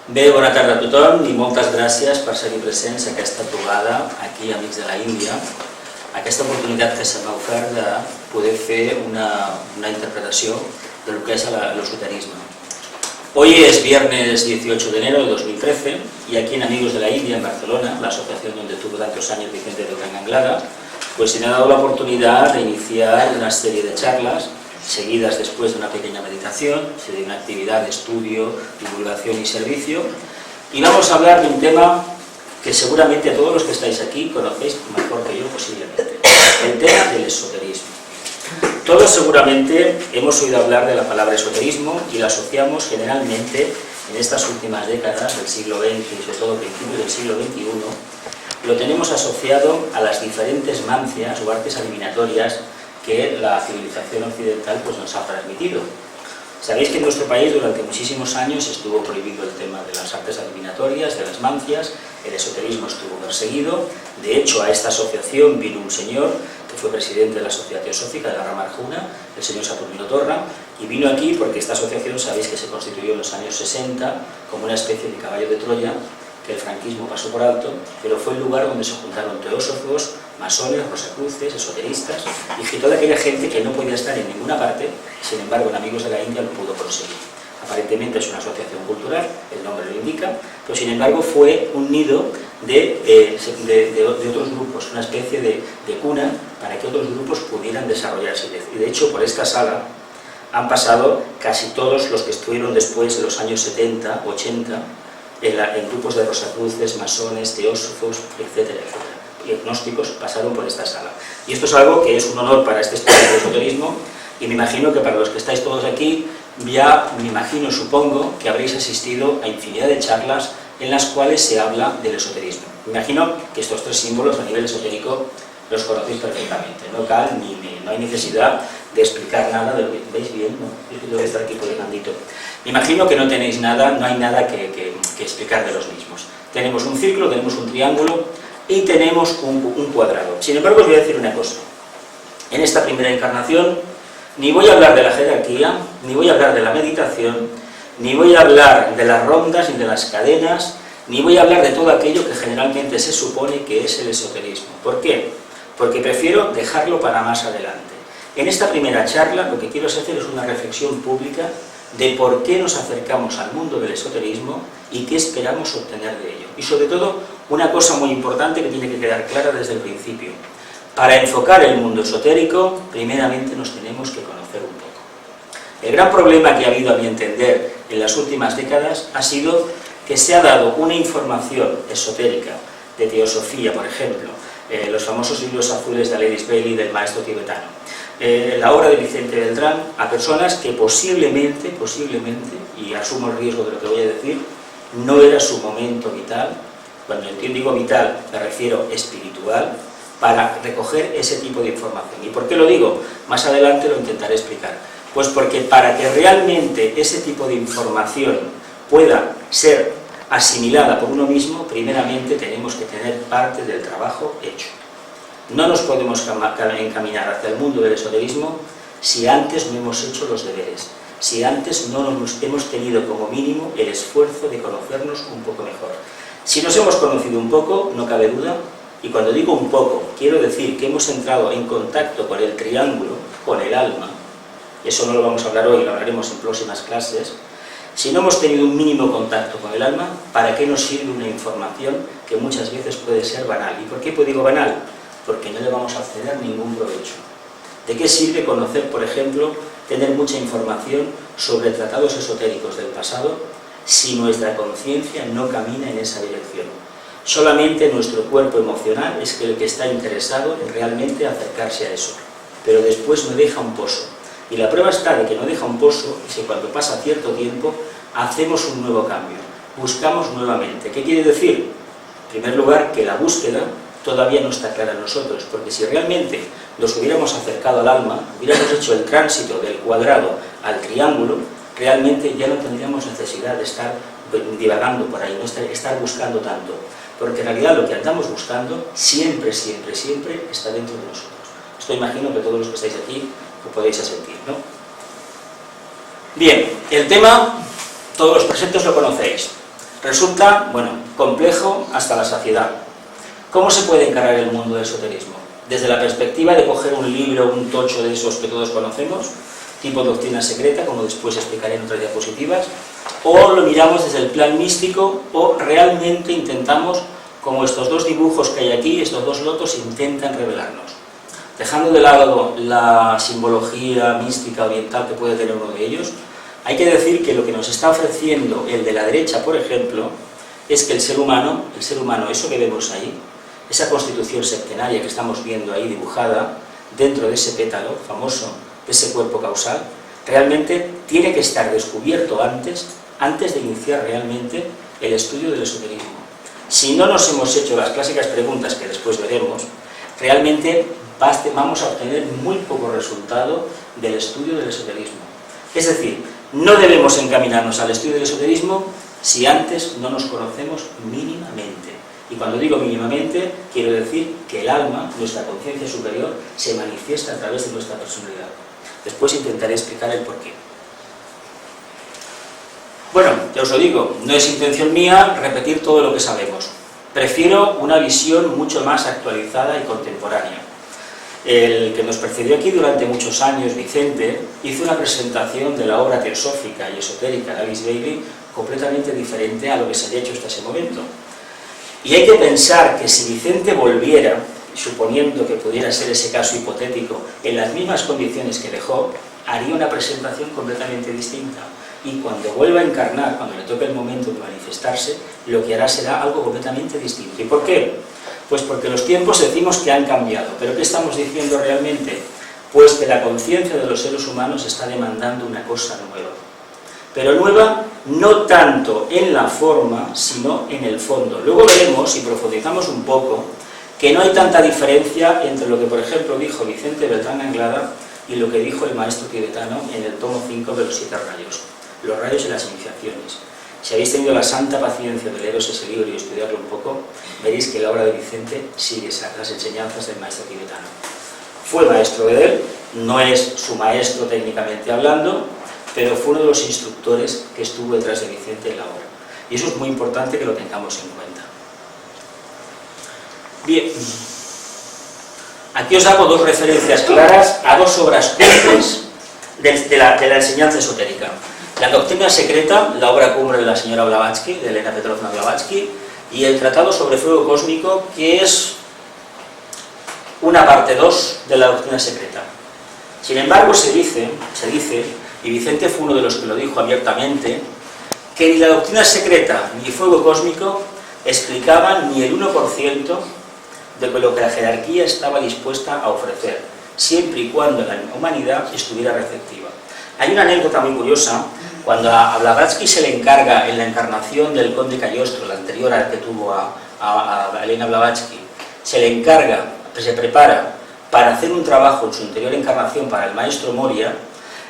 Bé, bona tarda a tothom i moltes gràcies per ser-hi presents a aquesta trobada aquí, Amics de la Índia, aquesta oportunitat que se m'ha ofert de poder fer una interpretació de lo que es el esoterismo. Hoy es viernes 18 de enero de 2013 y aquí en Amigos de la India, en Barcelona, la asociación donde tuvo tantos años Vicente de Oca, pues se me ha dado la oportunidad de iniciar una serie de charlas seguidas después de una pequeña meditación, de una actividad de estudio, divulgación y servicio, y vamos a hablar de un tema que seguramente todos los que estáis aquí conocéis mejor que yo posiblemente, el tema del esoterismo. Todos seguramente hemos oído hablar de la palabra esoterismo y la asociamos generalmente en estas últimas décadas del siglo XX y sobre todo principios del siglo XXI, lo tenemos asociado a las diferentes mancias o artes adivinatorias que la civilización occidental pues, nos ha transmitido. Sabéis que en nuestro país durante muchísimos años estuvo prohibido el tema de las artes adivinatorias, de las mancias, el esoterismo estuvo perseguido. De hecho, a esta asociación vino un señor que fue presidente de la Sociedad Teosófica de la Rama Arjuna, el señor Saturnino Torra, y vino aquí porque esta asociación, sabéis que se constituyó en los años 60 como una especie de caballo de Troya, que el franquismo pasó por alto, pero fue el lugar donde se juntaron teósofos, masones, rosacruces, esoteristas y toda aquella gente que no podía estar en ninguna parte, sin embargo en Amigos de la India lo pudo conseguir. Aparentemente es una asociación cultural, el nombre lo indica, pero sin embargo fue un nido de otros grupos, una especie de cuna para que otros grupos pudieran desarrollarse. Y de hecho por esta sala han pasado casi todos los que estuvieron después de los años 70, 80, en grupos de rosacruces, masones, teósofos, etcétera, etcétera. Y agnósticos pasaron por esta sala. Y esto es algo que es un honor para este estudio de esoterismo, y me imagino que para los que estáis todos aquí, ya me imagino, supongo, que habréis asistido a infinidad de charlas en las cuales se habla del esoterismo. Me imagino que estos tres símbolos a nivel esotérico los conocéis perfectamente, no hay necesidad de explicar nada de lo que veis bien, ¿no? Yo tengo que estar aquí por el mandito. Me imagino que no tenéis nada, no hay nada que explicar de los mismos. Tenemos un círculo, tenemos un triángulo y tenemos un cuadrado. Sin embargo, os voy a decir una cosa. En esta primera encarnación, ni voy a hablar de la jerarquía, ni voy a hablar de la meditación, ni voy a hablar de las rondas, ni de las cadenas, ni voy a hablar de todo aquello que generalmente se supone que es el esoterismo. ¿Por qué? Porque prefiero dejarlo para más adelante. En esta primera charla lo que quiero hacer es una reflexión pública de por qué nos acercamos al mundo del esoterismo y qué esperamos obtener de ello. Y sobre todo, una cosa muy importante que tiene que quedar clara desde el principio. Para enfocar el mundo esotérico, primeramente nos tenemos que conocer un poco. El gran problema que ha habido, a mi entender, en las últimas décadas ha sido que se ha dado una información esotérica de teosofía, por ejemplo, los famosos libros azules de Aledis Bailey, del maestro tibetano, la obra de Vicente Beltrán, a personas que posiblemente, y asumo el riesgo de lo que voy a decir, no era su momento vital, cuando digo vital me refiero espiritual, para recoger ese tipo de información. ¿Y por qué lo digo? Más adelante lo intentaré explicar. Pues porque para que realmente ese tipo de información pueda ser asimilada por uno mismo, primeramente tenemos que tener parte del trabajo hecho. No nos podemos encaminar hacia el mundo del esoterismo si antes no hemos hecho los deberes, si antes no hemos tenido como mínimo el esfuerzo de conocernos un poco mejor. Si nos hemos conocido un poco, no cabe duda, y cuando digo un poco, quiero decir que hemos entrado en contacto con el triángulo, con el alma, eso no lo vamos a hablar hoy, lo hablaremos en próximas clases. Si no hemos tenido un mínimo contacto con el alma, ¿para qué nos sirve una información que muchas veces puede ser banal? ¿Y por qué digo banal? Porque no le vamos a obtener ningún provecho. ¿De qué sirve conocer, por ejemplo, tener mucha información sobre tratados esotéricos del pasado si nuestra conciencia no camina en esa dirección? Solamente nuestro cuerpo emocional es el que está interesado en realmente acercarse a eso, pero después no deja un pozo. Y la prueba está de que no deja un pozo es que cuando pasa cierto tiempo hacemos un nuevo cambio, buscamos nuevamente. ¿Qué quiere decir? En primer lugar, que la búsqueda todavía no está clara en nosotros, porque si realmente nos hubiéramos acercado al alma, hubiéramos hecho el tránsito del cuadrado al triángulo, realmente ya no tendríamos necesidad de estar divagando por ahí, no estar buscando tanto, porque en realidad lo que andamos buscando siempre está dentro de nosotros. Esto imagino que todos los que estáis aquí lo podéis sentir, ¿no? Bien, el tema, todos los presentes lo conocéis. Resulta, bueno, complejo hasta la saciedad. ¿Cómo se puede encarar el mundo del esoterismo? Desde la perspectiva de coger un libro, un tocho de esos que todos conocemos, tipo doctrina secreta, como después explicaré en otras diapositivas, o lo miramos desde el plan místico, o realmente intentamos, como estos dos dibujos que hay aquí, estos dos lotos intentan revelarnos. Dejando de lado la simbología mística oriental que puede tener uno de ellos, hay que decir que lo que nos está ofreciendo el de la derecha, por ejemplo, es que el ser humano, eso que vemos ahí, esa constitución septenaria que estamos viendo ahí dibujada, dentro de ese pétalo famoso, de ese cuerpo causal, realmente tiene que estar descubierto antes de iniciar realmente el estudio del esoterismo. Si no nos hemos hecho las clásicas preguntas que después veremos, realmente vamos a obtener muy poco resultado del estudio del esoterismo. Es decir, no debemos encaminarnos al estudio del esoterismo si antes no nos conocemos mínimamente. Y cuando digo mínimamente, quiero decir que el alma, nuestra conciencia superior, se manifiesta a través de nuestra personalidad. Después intentaré explicar el porqué. Bueno, ya os lo digo, no es intención mía repetir todo lo que sabemos. Prefiero una visión mucho más actualizada y contemporánea. El que nos precedió aquí durante muchos años, Vicente, hizo una presentación de la obra teosófica y esotérica de Alice Bailey completamente diferente a lo que se había hecho hasta ese momento. Y hay que pensar que si Vicente volviera, suponiendo que pudiera ser ese caso hipotético, en las mismas condiciones que dejó, haría una presentación completamente distinta. Y cuando vuelva a encarnar, cuando le toque el momento de manifestarse, lo que hará será algo completamente distinto. ¿Y por qué? Pues porque los tiempos decimos que han cambiado. ¿Pero qué estamos diciendo realmente? Pues que la conciencia de los seres humanos está demandando una cosa nueva. Pero nueva no tanto en la forma, sino en el fondo. Luego veremos, si profundizamos un poco, que no hay tanta diferencia entre lo que, por ejemplo, dijo Vicente Beltrán Anglada y lo que dijo el maestro tibetano en el tomo 5 de los 7 rayos, los rayos y las iniciaciones. Si habéis tenido la santa paciencia de leeros ese libro y estudiarlo un poco, veréis que la obra de Vicente sigue las enseñanzas del maestro tibetano. Fue maestro de él, no es su maestro técnicamente hablando, pero fue uno de los instructores que estuvo detrás de Vicente en la obra. Y eso es muy importante que lo tengamos en cuenta. Bien, aquí os hago dos referencias claras a dos obras cumbres de la enseñanza esotérica. La doctrina secreta, la obra cumbre de la señora Blavatsky, de Elena Petrovna Blavatsky, y el tratado sobre fuego cósmico, que es una parte 2 de la doctrina secreta. Sin embargo, se dice, y Vicente fue uno de los que lo dijo abiertamente, que ni la doctrina secreta ni fuego cósmico explicaban ni el 1% de lo que la jerarquía estaba dispuesta a ofrecer, siempre y cuando la humanidad estuviera receptiva. Hay una anécdota muy curiosa. Cuando a Blavatsky se le encarga en la encarnación del conde Cagliostro, la anterior al que tuvo a Elena Blavatsky, se le encarga, se prepara para hacer un trabajo en su anterior encarnación para el maestro Moria.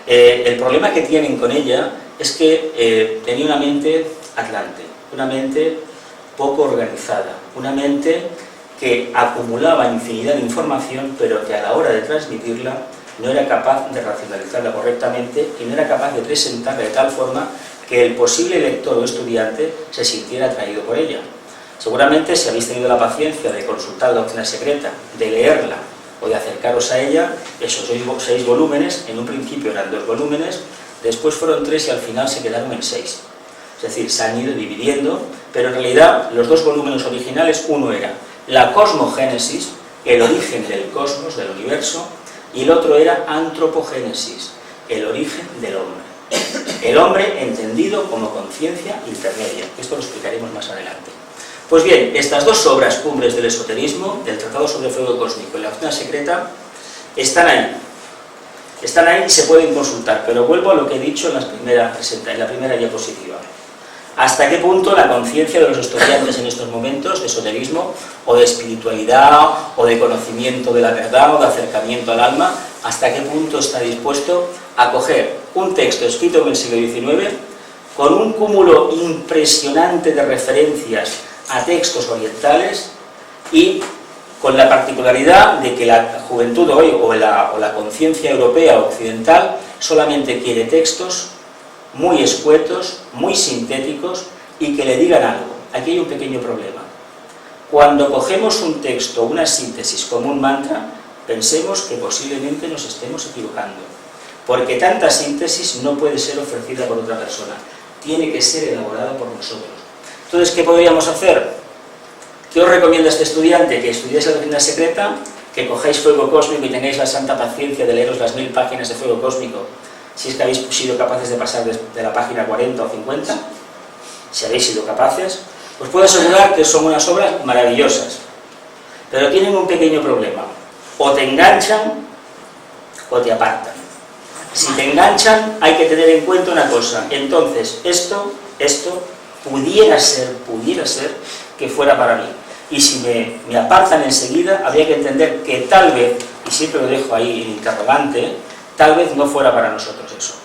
El problema que tienen con ella es que tenía una mente atlante, una mente poco organizada, una mente que acumulaba infinidad de información, pero que a la hora de transmitirla no era capaz de racionalizarla correctamente y no era capaz de presentarla de tal forma que el posible lector o estudiante se sintiera atraído por ella. Seguramente, si habéis tenido la paciencia de consultar la doctrina secreta, de leerla o de acercaros a ella, esos 6 volúmenes, en un principio eran 2 volúmenes, después fueron 3 y al final se quedaron en 6. Es decir, se han ido dividiendo, pero en realidad los 2 volúmenes originales, uno era la cosmogénesis, el origen del cosmos, del universo, y el otro era antropogénesis, el origen del hombre. El hombre entendido como conciencia intermedia. Esto lo explicaremos más adelante. Pues bien, estas dos obras cumbres del esoterismo, del Tratado sobre Fuego Cósmico y la Doctrina Secreta, están ahí. Están ahí y se pueden consultar, pero vuelvo a lo que he dicho en la primera diapositiva. ¿Hasta qué punto la conciencia de los estudiantes en estos momentos de esoterismo, o de espiritualidad, o de conocimiento de la verdad, o de acercamiento al alma, hasta qué punto está dispuesto a coger un texto escrito en el siglo XIX, con un cúmulo impresionante de referencias a textos orientales, y con la particularidad de que la juventud hoy, o la conciencia europea occidental, solamente quiere textos muy escuetos, muy sintéticos, y que le digan algo. Aquí hay un pequeño problema. Cuando cogemos un texto, una síntesis como un mantra, pensemos que posiblemente nos estemos equivocando, porque tanta síntesis no puede ser ofrecida por otra persona, tiene que ser elaborada por nosotros. Entonces, ¿qué podríamos hacer? ¿Qué os recomienda este estudiante? Que estudiéis la doctrina secreta, que cojáis Fuego Cósmico y tengáis la santa paciencia de leeros las 1000 páginas de Fuego Cósmico, si es que habéis sido capaces de pasar de la página 40 o 50, si habéis sido capaces, os puedo asegurar que son unas obras maravillosas, pero tienen un pequeño problema: o te enganchan o te apartan. Si te enganchan, hay que tener en cuenta una cosa: entonces esto pudiera ser que fuera para mí, y si me apartan enseguida, habría que entender que tal vez, y siempre lo dejo ahí en interrogante, tal vez no fuera para nosotros eso.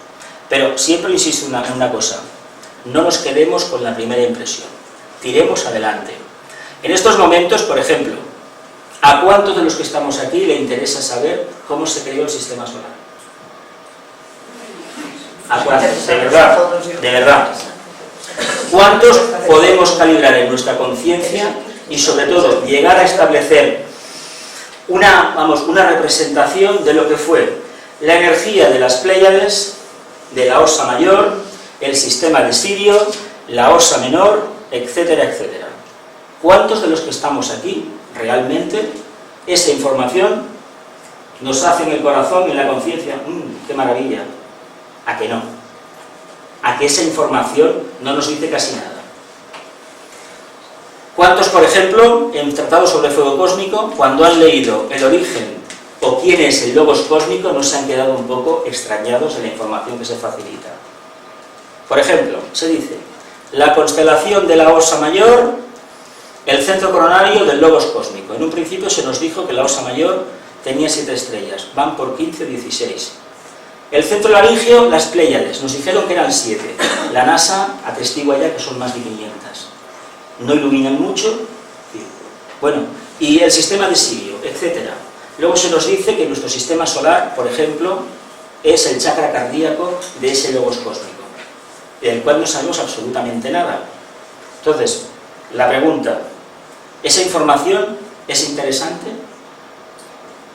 Pero siempre insisto en una cosa: no nos quedemos con la primera impresión, tiremos adelante. En estos momentos, por ejemplo, ¿a cuántos de los que estamos aquí le interesa saber cómo se creó el sistema solar? ¿A cuántos? De verdad. ¿Cuántos podemos calibrar en nuestra conciencia y sobre todo llegar a establecer una representación de lo que fue la energía de las Pléyades, de la Osa Mayor, el sistema de Sirio, la Osa Menor, etcétera, etcétera? ¿Cuántos de los que estamos aquí realmente esa información nos hace en el corazón y en la conciencia? ¡Qué maravilla! ¿A que no? ¿A que esa información no nos dice casi nada? ¿Cuántos, por ejemplo, en tratados sobre fuego cósmico, cuando han leído el origen o quién es el logos cósmico, no se han quedado un poco extrañados de la información que se facilita? Por ejemplo, se dice: la constelación de la Osa Mayor, el centro coronario del logos cósmico. En un principio se nos dijo que la Osa Mayor tenía 7 estrellas, van por 15 o 16. El centro laringio, las Pléyades, nos dijeron que eran 7. La NASA atestigua ya que son más de 500. No iluminan mucho. Bueno, y el sistema de Sirio, etc. Luego se nos dice que nuestro sistema solar, por ejemplo, es el chakra cardíaco de ese logos cósmico, del cual no sabemos absolutamente nada. Entonces, la pregunta: ¿esa información es interesante?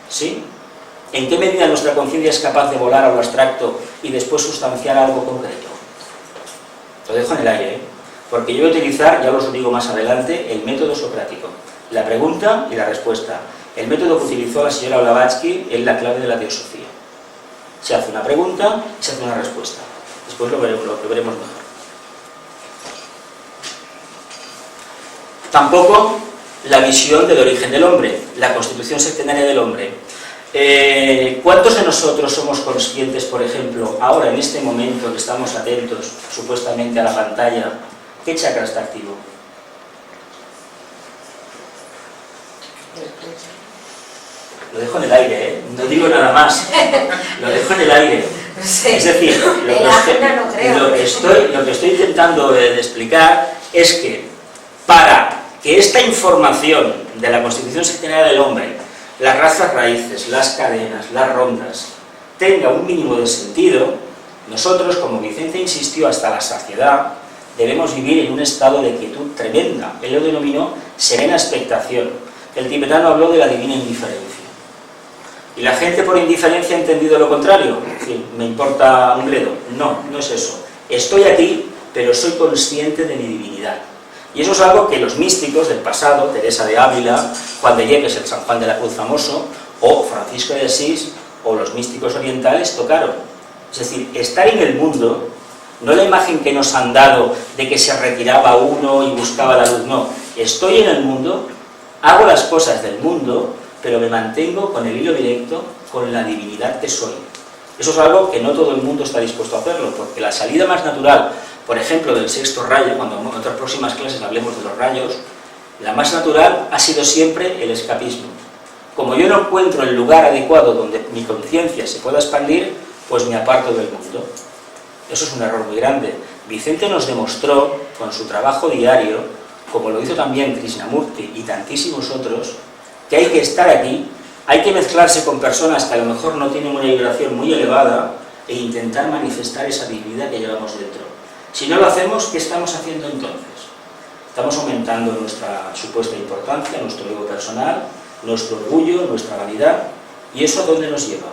¿Sí? ¿En qué medida nuestra conciencia es capaz de volar a lo abstracto y después sustanciar algo concreto? Lo dejo en el aire, porque yo voy a utilizar, ya os lo digo más adelante, el método socrático. La pregunta y la respuesta. El método que utilizó la señora Blavatsky es la clave de la teosofía. Se hace una pregunta y se hace una respuesta. Después lo veremos mejor. Tampoco la visión del origen del hombre, la constitución septenaria del hombre. ¿Cuántos de nosotros somos conscientes, por ejemplo, ahora en este momento que estamos atentos supuestamente a la pantalla, qué chakra está activo? Lo dejo en el aire, no digo nada más, lo dejo en el aire. Es decir, lo que estoy intentando de explicar es que para que esta información de la constitución septenaria del hombre, las razas raíces, las cadenas, las rondas, tenga un mínimo de sentido, nosotros, como Vicente insistió hasta la saciedad, debemos vivir en un estado de quietud tremenda. Él lo denominó serena expectación. El tibetano habló de la divina indiferencia. ¿Y la gente por indiferencia ha entendido lo contrario? En fin, ¿me importa un bledo? No, no es eso. Estoy aquí, pero soy consciente de mi divinidad. Y eso es algo que los místicos del pasado, Teresa de Ávila, Juan de Yepes, el San Juan de la Cruz famoso, o Francisco de Asís, o los místicos orientales tocaron. Es decir, estar en el mundo, no la imagen que nos han dado de que se retiraba uno y buscaba la luz, no. Estoy en el mundo, hago las cosas del mundo, pero me mantengo con el hilo directo con la divinidad que soy. Eso es algo que no todo el mundo está dispuesto a hacerlo, porque la salida más natural, por ejemplo, del sexto rayo, cuando en otras próximas clases hablemos de los rayos, la más natural ha sido siempre el escapismo. Como yo no encuentro el lugar adecuado donde mi conciencia se pueda expandir, pues me aparto del mundo. Eso es un error muy grande. Vicente nos demostró, con su trabajo diario, como lo hizo también Krishnamurti y tantísimos otros, que hay que estar aquí, hay que mezclarse con personas que a lo mejor no tienen una vibración muy elevada e intentar manifestar esa divinidad que llevamos dentro. Si no lo hacemos, ¿qué estamos haciendo entonces? Estamos aumentando nuestra supuesta importancia, nuestro ego personal, nuestro orgullo, nuestra vanidad. ¿Y eso a dónde nos lleva?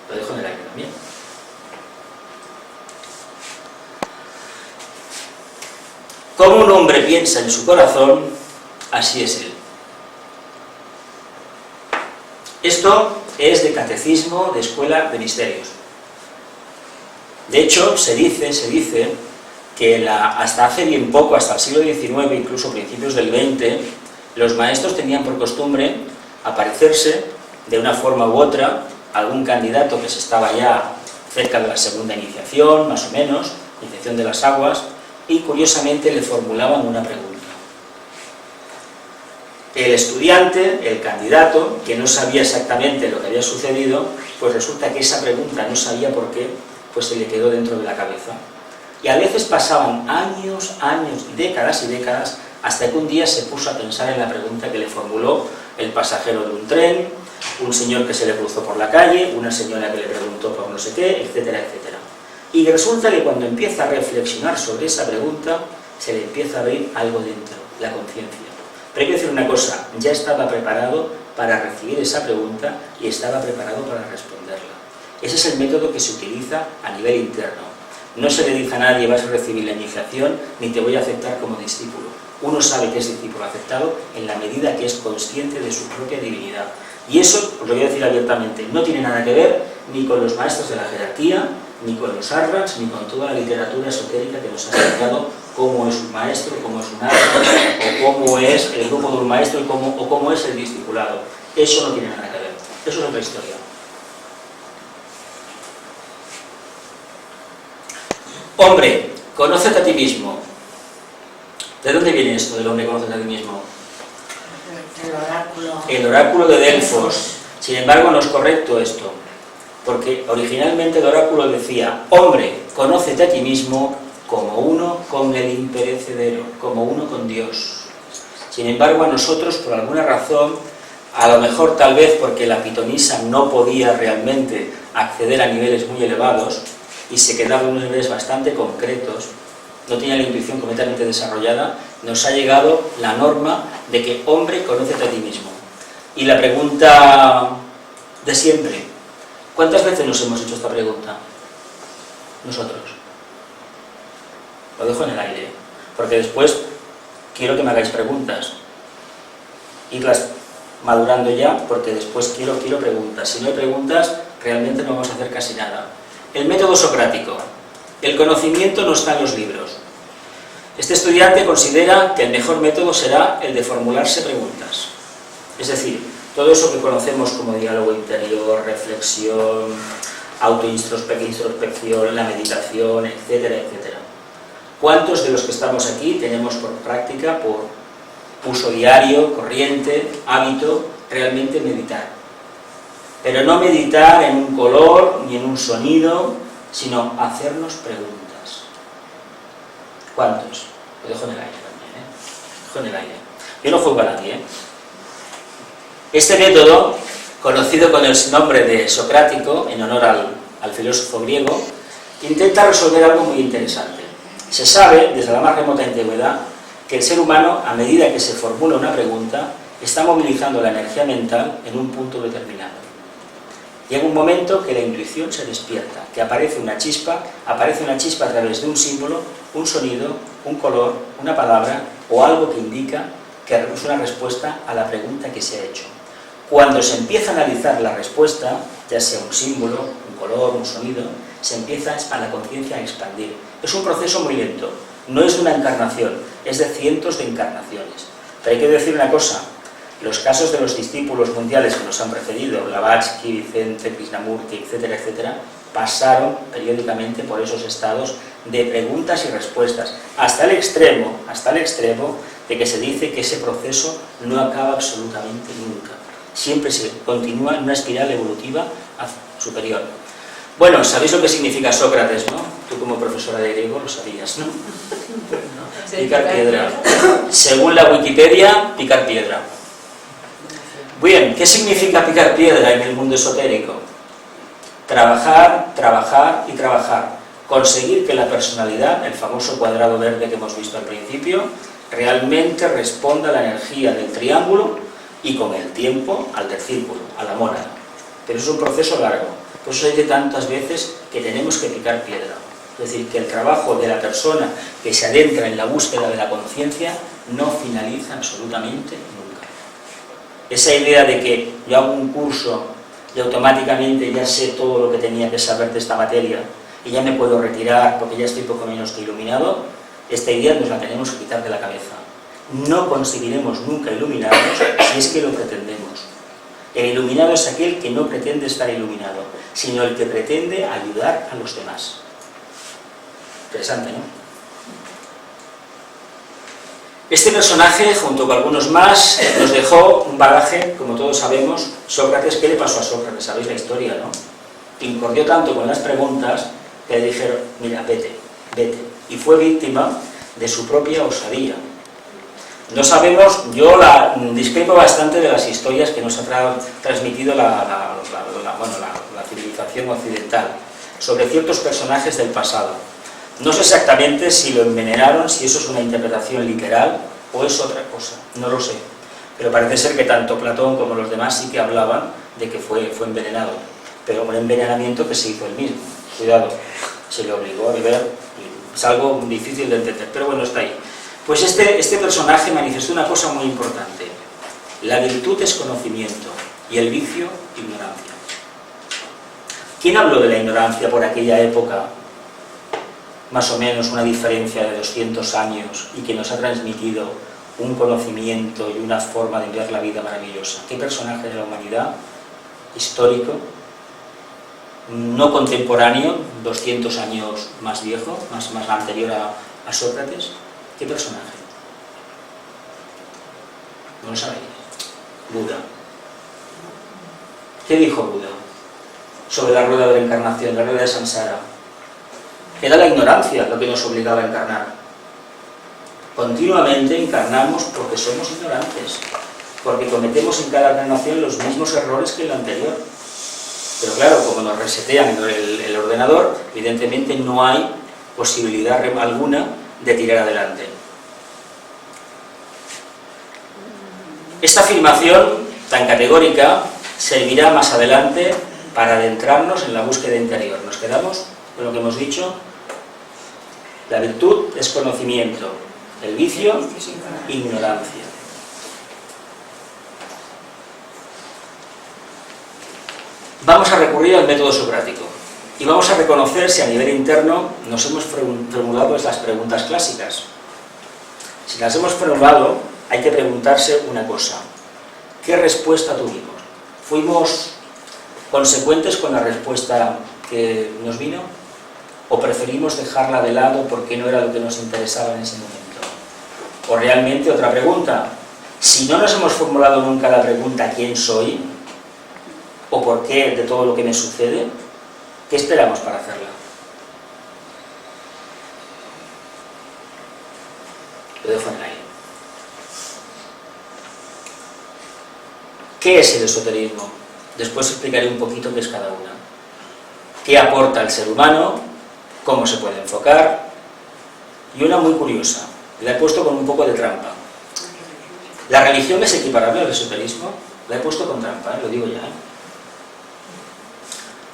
Lo dejo en el aire también. Como un hombre piensa en su corazón, así es él. Esto es de catecismo de escuela de misterios. De hecho, se dice que hasta hace bien poco, hasta el siglo XIX, incluso principios del XX, los maestros tenían por costumbre aparecerse de una forma u otra a algún candidato que se estaba ya cerca de la segunda iniciación, más o menos, iniciación de las aguas, y curiosamente le formulaban una pregunta. El estudiante, el candidato, que no sabía exactamente lo que había sucedido, pues resulta que esa pregunta no sabía por qué, pues se le quedó dentro de la cabeza. Y a veces pasaban años, y décadas, hasta que un día se puso a pensar en la pregunta que le formuló el pasajero de un tren, un señor que se le cruzó por la calle, una señora que le preguntó por no sé qué, etcétera, etcétera. Y resulta que cuando empieza a reflexionar sobre esa pregunta, se le empieza a abrir algo dentro, la conciencia. Pero hay que decir una cosa, ya estaba preparado para recibir esa pregunta y estaba preparado para responderla. Ese es el método que se utiliza a nivel interno. No se le dice a nadie vas a recibir la iniciación ni te voy a aceptar como discípulo. Uno sabe que es discípulo aceptado en la medida que es consciente de su propia divinidad. Y eso, os lo voy a decir abiertamente, no tiene nada que ver ni con los maestros de la jerarquía, ni con los arrans, ni con toda la literatura esotérica que nos ha explicado cómo es un maestro, cómo es un arran, o cómo es el grupo de un maestro o cómo es el discipulado. Eso no tiene nada que ver. Eso es otra historia. Hombre, conócete a ti mismo. ¿De dónde viene esto del hombre conócete a ti mismo? El oráculo. El oráculo de Delfos. Sin embargo, no es correcto esto, porque originalmente el oráculo decía: hombre, conócete a ti mismo como uno con el imperecedero, como uno con Dios. Sin embargo, a nosotros, por alguna razón, a lo mejor tal vez porque la pitonisa no podía realmente acceder a niveles muy elevados y se quedaba en unos niveles bastante concretos, no tenía la intuición completamente desarrollada, nos ha llegado la norma de que hombre, conócete a ti mismo. Y la pregunta de siempre, ¿cuántas veces nos hemos hecho esta pregunta? Nosotros. Lo dejo en el aire, porque después quiero que me hagáis preguntas. Irlas madurando ya, porque después quiero preguntas. Si no hay preguntas, realmente no vamos a hacer casi nada. El método socrático. El conocimiento no está en los libros. Este estudiante considera que el mejor método será el de formularse preguntas. Es decir, todo eso que conocemos como diálogo interior, reflexión, autointrospección, la meditación, etcétera, etcétera. ¿Cuántos de los que estamos aquí tenemos por práctica, por uso diario, corriente, hábito, realmente meditar? Pero no meditar en un color ni en un sonido, sino hacernos preguntas. ¿Cuántos? Lo dejo en el aire también, Lo dejo en el aire. Yo no juzgo a nadie, Este método, conocido con el nombre de socrático, en honor al filósofo griego, intenta resolver algo muy interesante. Se sabe, desde la más remota antigüedad, que el ser humano, a medida que se formula una pregunta, está movilizando la energía mental en un punto determinado. Llega un momento que la intuición se despierta, que aparece una chispa a través de un símbolo, un sonido, un color, una palabra o algo que indica que es una respuesta a la pregunta que se ha hecho. Cuando se empieza a analizar la respuesta, ya sea un símbolo, un color, un sonido, se empieza a la conciencia a expandir. Es un proceso muy lento, no es de una encarnación, es de cientos de encarnaciones. Pero hay que decir una cosa, los casos de los discípulos mundiales que nos han precedido, Blavatsky, Vicente, Krishnamurti, etcétera, etcétera, pasaron periódicamente por esos estados de preguntas y respuestas, hasta el extremo de que se dice que ese proceso no acaba absolutamente nunca. Siempre se continúa en una espiral evolutiva superior. Bueno, ¿sabéis lo que significa Sócrates, no? Tú como profesora de griego lo sabías, ¿no? Picar piedra. Según la Wikipedia, picar piedra. Bien, ¿qué significa picar piedra en el mundo esotérico? Trabajar, trabajar y trabajar. conseguir que la personalidad, el famoso cuadrado verde que hemos visto al principio, realmente responda a la energía del triángulo y con el tiempo al del círculo, a la mónada. Pero es un proceso largo, por eso se dice tantas veces que tenemos que picar piedra. Es decir, que el trabajo de la persona que se adentra en la búsqueda de la conciencia no finaliza absolutamente nunca. Esa idea de que yo hago un curso y automáticamente ya sé todo lo que tenía que saber de esta materia y ya me puedo retirar porque ya estoy poco menos que iluminado, esta idea nos la tenemos que quitar de la cabeza. No conseguiremos nunca iluminarnos si es que lo pretendemos. El iluminado es aquel que no pretende estar iluminado, sino el que pretende ayudar a los demás. Interesante, ¿no? Este personaje, junto con algunos más, nos dejó un bagaje, como todos sabemos. Sócrates, ¿qué le pasó a Sócrates? Sabéis la historia, ¿no? Incordió tanto con las preguntas que le dijeron, mira, vete, vete. Y fue víctima de su propia osadía. No sabemos, yo discrepo bastante de las historias que nos ha transmitido la civilización occidental sobre ciertos personajes del pasado. No sé exactamente si lo envenenaron, si eso es una interpretación literal o es otra cosa, no lo sé. Pero parece ser que tanto Platón como los demás sí que hablaban de que fue envenenado, pero un envenenamiento que se hizo él mismo. Cuidado, se le obligó a beber, es algo difícil de entender, pero bueno, está ahí. Pues este personaje manifestó una cosa muy importante. La virtud es conocimiento y el vicio, ignorancia. ¿Quién habló de la ignorancia por aquella época? Más o menos una diferencia de 200 años y que nos ha transmitido un conocimiento y una forma de ver la vida maravillosa. ¿Qué personaje de la humanidad histórico, no contemporáneo, 200 años más viejo, más anterior a Sócrates? ¿Qué personaje? ¿No lo sabéis? Buda. ¿Qué dijo Buda sobre la rueda de la encarnación, la rueda de Samsara? Era la ignorancia lo que nos obligaba a encarnar. Continuamente encarnamos porque somos ignorantes, porque cometemos en cada encarnación los mismos errores que en la anterior. Pero claro, como nos resetean el ordenador, evidentemente no hay posibilidad alguna de tirar adelante. Esta afirmación tan categórica servirá más adelante para adentrarnos en la búsqueda interior. ¿Nos quedamos con lo que hemos dicho? La virtud es conocimiento, el vicio, ignorancia. Vamos a recurrir al método socrático y vamos a reconocer si a nivel interno nos hemos formulado estas preguntas clásicas. Si las hemos formulado, hay que preguntarse una cosa: ¿qué respuesta tuvimos? ¿Fuimos consecuentes con la respuesta que nos vino? ¿O preferimos dejarla de lado porque no era lo que nos interesaba en ese momento? O realmente, otra pregunta, si no nos hemos formulado nunca la pregunta ¿quién soy? ¿O por qué de todo lo que me sucede? ¿Qué esperamos para hacerla? Lo dejo en el aire. ¿Qué es el esoterismo? Después explicaré un poquito qué es cada una. ¿Qué aporta al ser humano? ¿Cómo se puede enfocar? Y una muy curiosa, la he puesto con un poco de trampa. ¿La religión es equiparable al esoterismo? La he puesto con trampa, lo digo ya.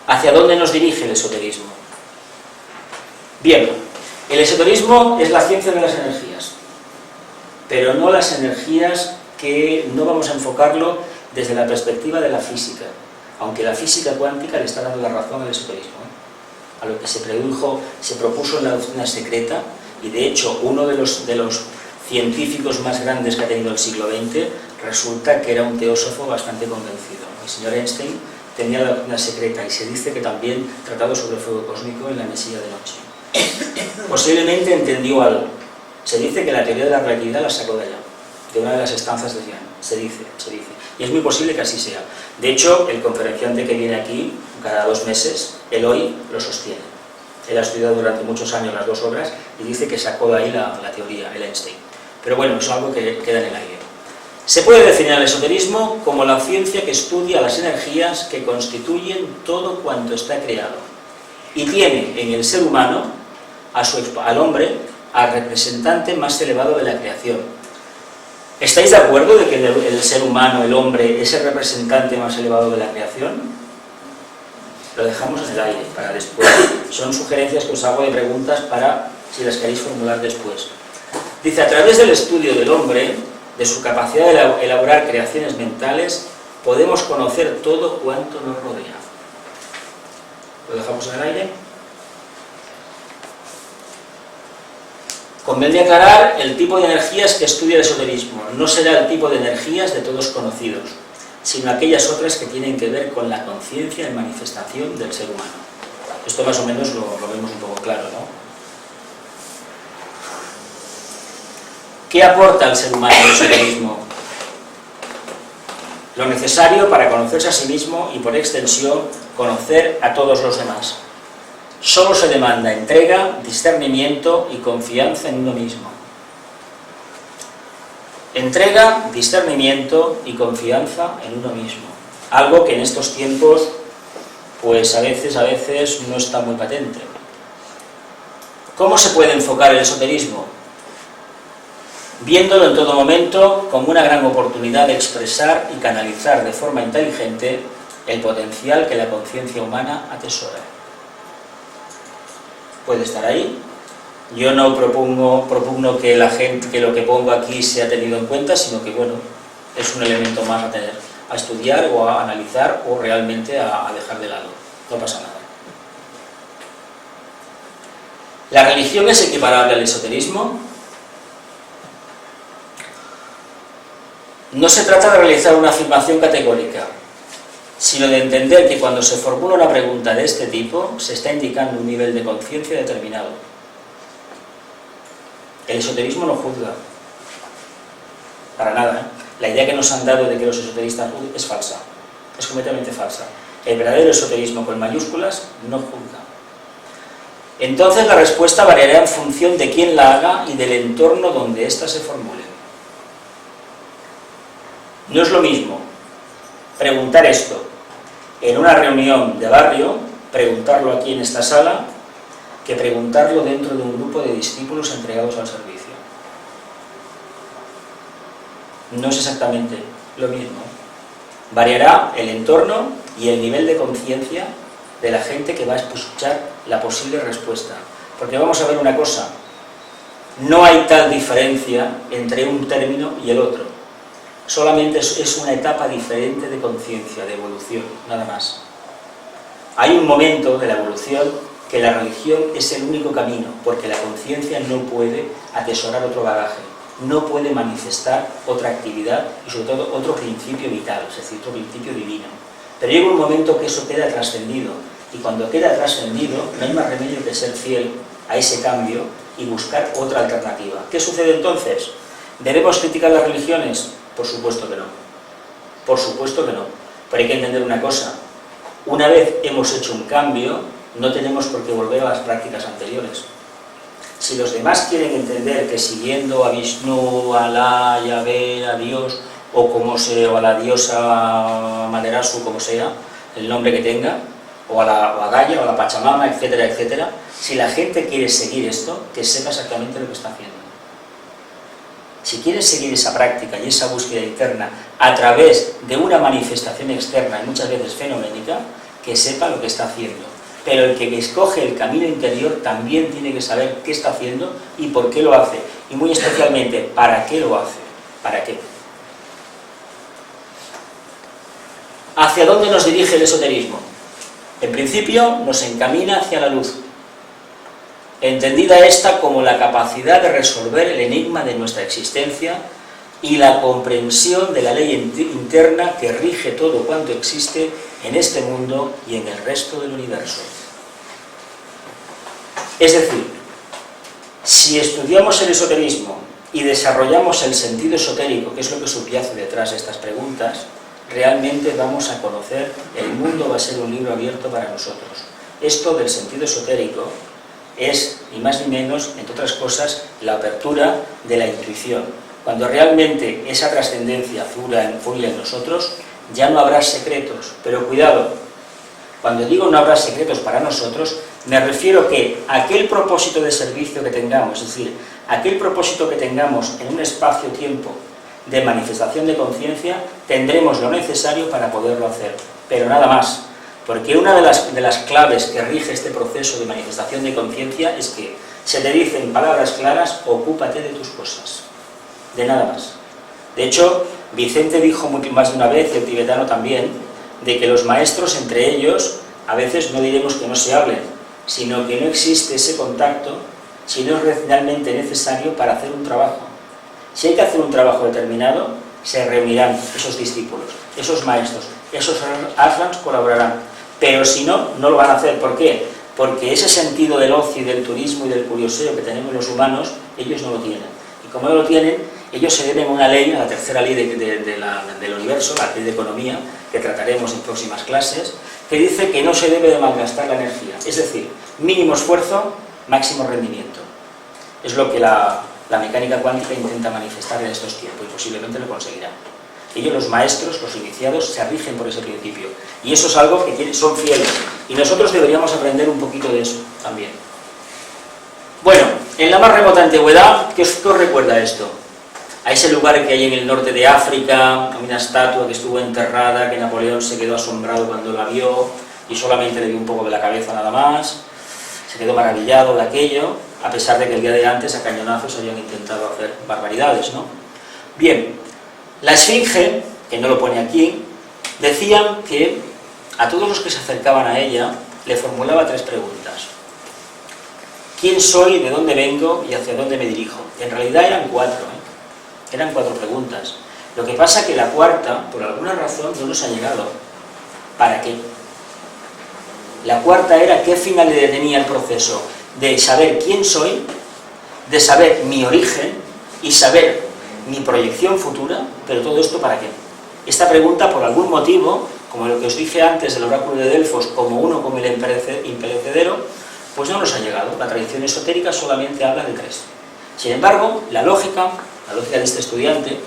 ¿Hacia dónde nos dirige el esoterismo? Bien, el esoterismo es la ciencia de las energías, pero no las energías que no vamos a enfocarlo desde la perspectiva de la física, aunque la física cuántica le está dando la razón al esoterismo. A lo que se propuso en la doctrina secreta, y de hecho uno de los científicos más grandes que ha tenido el siglo XX resulta que era un teósofo bastante convencido. El señor Einstein tenía la doctrina secreta y se dice que también tratado sobre el fuego cósmico en La Mesilla de Noche. Posiblemente entendió algo. Se dice que la teoría de la relatividad la sacó de allá, de una de las estancias de Jan. Se dice. Y es muy posible que así sea. De hecho, el conferenciante que viene aquí, cada 2 meses, él hoy lo sostiene. Él ha estudiado durante muchos años las 2 obras y dice que sacó de ahí la teoría, el Einstein. Pero bueno, es algo que queda en el aire. Se puede definir el esoterismo como la ciencia que estudia las energías que constituyen todo cuanto está creado. y tiene en el ser humano al hombre, al representante más elevado de la creación. ¿Estáis de acuerdo de que el ser humano, el hombre, es el representante más elevado de la creación? Lo dejamos en el aire para después. Son sugerencias que os hago de preguntas para si las queréis formular después. Dice, a través del estudio del hombre, de su capacidad de elaborar creaciones mentales, podemos conocer todo cuanto nos rodea. ¿Lo dejamos en el aire? Conviene aclarar el tipo de energías que estudia el esoterismo. No será el tipo de energías de todos conocidos, sino aquellas otras que tienen que ver con la conciencia en manifestación del ser humano. Esto más o menos lo vemos un poco claro, ¿no? ¿Qué aporta al ser humano el esoterismo? Lo necesario para conocerse a sí mismo y, por extensión, conocer a todos los demás. Solo se demanda entrega, discernimiento y confianza en uno mismo. Entrega, discernimiento y confianza en uno mismo. Algo que en estos tiempos, pues a veces no está muy patente. ¿Cómo se puede enfocar el esoterismo? Viéndolo en todo momento como una gran oportunidad de expresar y canalizar de forma inteligente el potencial que la conciencia humana atesora. Puede estar ahí. Yo no propugno que lo que pongo aquí sea tenido en cuenta, sino que, bueno, es un elemento más a tener, a estudiar o a analizar o realmente a dejar de lado. No pasa nada. ¿La religión es equiparable al esoterismo? No se trata de realizar una afirmación categórica, sino de entender que cuando se formula una pregunta de este tipo, se está indicando un nivel de conciencia determinado. El esoterismo no juzga, para nada, ¿eh? La idea que nos han dado de que los esoteristas juzgan es falsa, es completamente falsa. El verdadero esoterismo con mayúsculas no juzga. Entonces la respuesta variará en función de quién la haga y del entorno donde ésta se formule. No es lo mismo preguntar esto en una reunión de barrio, preguntarlo aquí en esta sala, que preguntarlo dentro de un grupo de discípulos entregados al servicio. No es exactamente lo mismo. Variará el entorno y el nivel de conciencia de la gente que va a escuchar la posible respuesta. Porque vamos a ver una cosa, no hay tal diferencia entre un término y el otro. Solamente es una etapa diferente de conciencia, de evolución, nada más. Hay un momento de la evolución que la religión es el único camino, porque la conciencia no puede atesorar otro bagaje, no puede manifestar otra actividad y sobre todo otro principio vital, es decir, otro principio divino. Pero llega un momento que eso queda trascendido, y cuando queda trascendido no hay más remedio que ser fiel a ese cambio y buscar otra alternativa. ¿Qué sucede entonces? ¿Debemos criticar las religiones? Por supuesto que no. Por supuesto que no. Pero hay que entender una cosa. Una vez hemos hecho un cambio, no tenemos por qué volver a las prácticas anteriores. Si los demás quieren entender que siguiendo a Vishnu, a Alá, Yahvé, a Dios, o a la diosa Maderasu, como sea, el nombre que tenga, o a Gaia, o a la Pachamama, etcétera, etcétera, si la gente quiere seguir esto, que sepa exactamente lo que está haciendo. Si quieres seguir esa práctica y esa búsqueda interna a través de una manifestación externa, y muchas veces fenoménica, que sepa lo que está haciendo. Pero el que escoge el camino interior también tiene que saber qué está haciendo y por qué lo hace. Y muy especialmente, ¿para qué lo hace? ¿Para qué? ¿Hacia dónde nos dirige el esoterismo? En principio, nos encamina hacia la luz. Entendida esta como la capacidad de resolver el enigma de nuestra existencia y la comprensión de la ley interna que rige todo cuanto existe en este mundo y en el resto del universo. Es decir, si estudiamos el esoterismo y desarrollamos el sentido esotérico, que es lo que subyace detrás de estas preguntas, realmente vamos a conocer, el mundo va a ser un libro abierto para nosotros. Esto del sentido esotérico es, ni más ni menos, entre otras cosas, la apertura de la intuición. Cuando realmente esa trascendencia fluya en nosotros, ya no habrá secretos. Pero cuidado, cuando digo no habrá secretos para nosotros, Me refiero que aquel propósito de servicio que tengamos, es decir, aquel propósito que tengamos en un espacio-tiempo de manifestación de conciencia, tendremos lo necesario para poderlo hacer, pero nada más, porque una de las claves que rige este proceso de manifestación de conciencia es que se te dice en palabras claras: ocúpate de tus cosas, de nada más. De hecho, Vicente dijo más de una vez, y el tibetano también, de que los maestros entre ellos, a veces no diremos que no se hablen, sino que no existe ese contacto si no es realmente necesario para hacer un trabajo. Si hay que hacer un trabajo determinado, se reunirán esos discípulos, esos maestros, esos ashrams colaborarán, pero si no, no lo van a hacer. ¿Por qué? Porque ese sentido del ocio y del turismo y del curioseo que tenemos los humanos, ellos no lo tienen. Y como no lo tienen, ellos se deben a una ley, a la tercera ley del universo, la ley de economía, que trataremos en próximas clases, que dice que no se debe de malgastar la energía. Es decir, mínimo esfuerzo, máximo rendimiento. Es lo que la mecánica cuántica intenta manifestar en estos tiempos, y posiblemente lo conseguirá. Ellos, los maestros, los iniciados, se rigen por ese principio. Y eso es algo que son fieles. Y nosotros deberíamos aprender un poquito de eso también. Bueno, en la más remota antigüedad, ¿qué os recuerda esto? A ese lugar que hay en el norte de África, a una estatua que estuvo enterrada, que Napoleón se quedó asombrado cuando la vio, y solamente le dio un poco de la cabeza nada más. Se quedó maravillado de aquello, a pesar de que el día de antes a cañonazos habían intentado hacer barbaridades, ¿no? Bien, la Esfinge, que no lo pone aquí, decían que a todos los que se acercaban a ella le formulaba 3 preguntas. ¿Quién soy, de dónde vengo y hacia dónde me dirijo? En realidad eran 4, Eran 4 preguntas. Lo que pasa es que la cuarta, por alguna razón, no nos ha llegado. ¿Para qué? La cuarta era qué finalidad tenía el proceso de saber quién soy, de saber mi origen y saber mi proyección futura, pero todo esto ¿para qué? Esta pregunta, por algún motivo, como lo que os dije antes del oráculo de Delfos, como uno como el imperecedero, pues no nos ha llegado. La tradición esotérica solamente habla de 3. Sin embargo, la lógica de este estudiante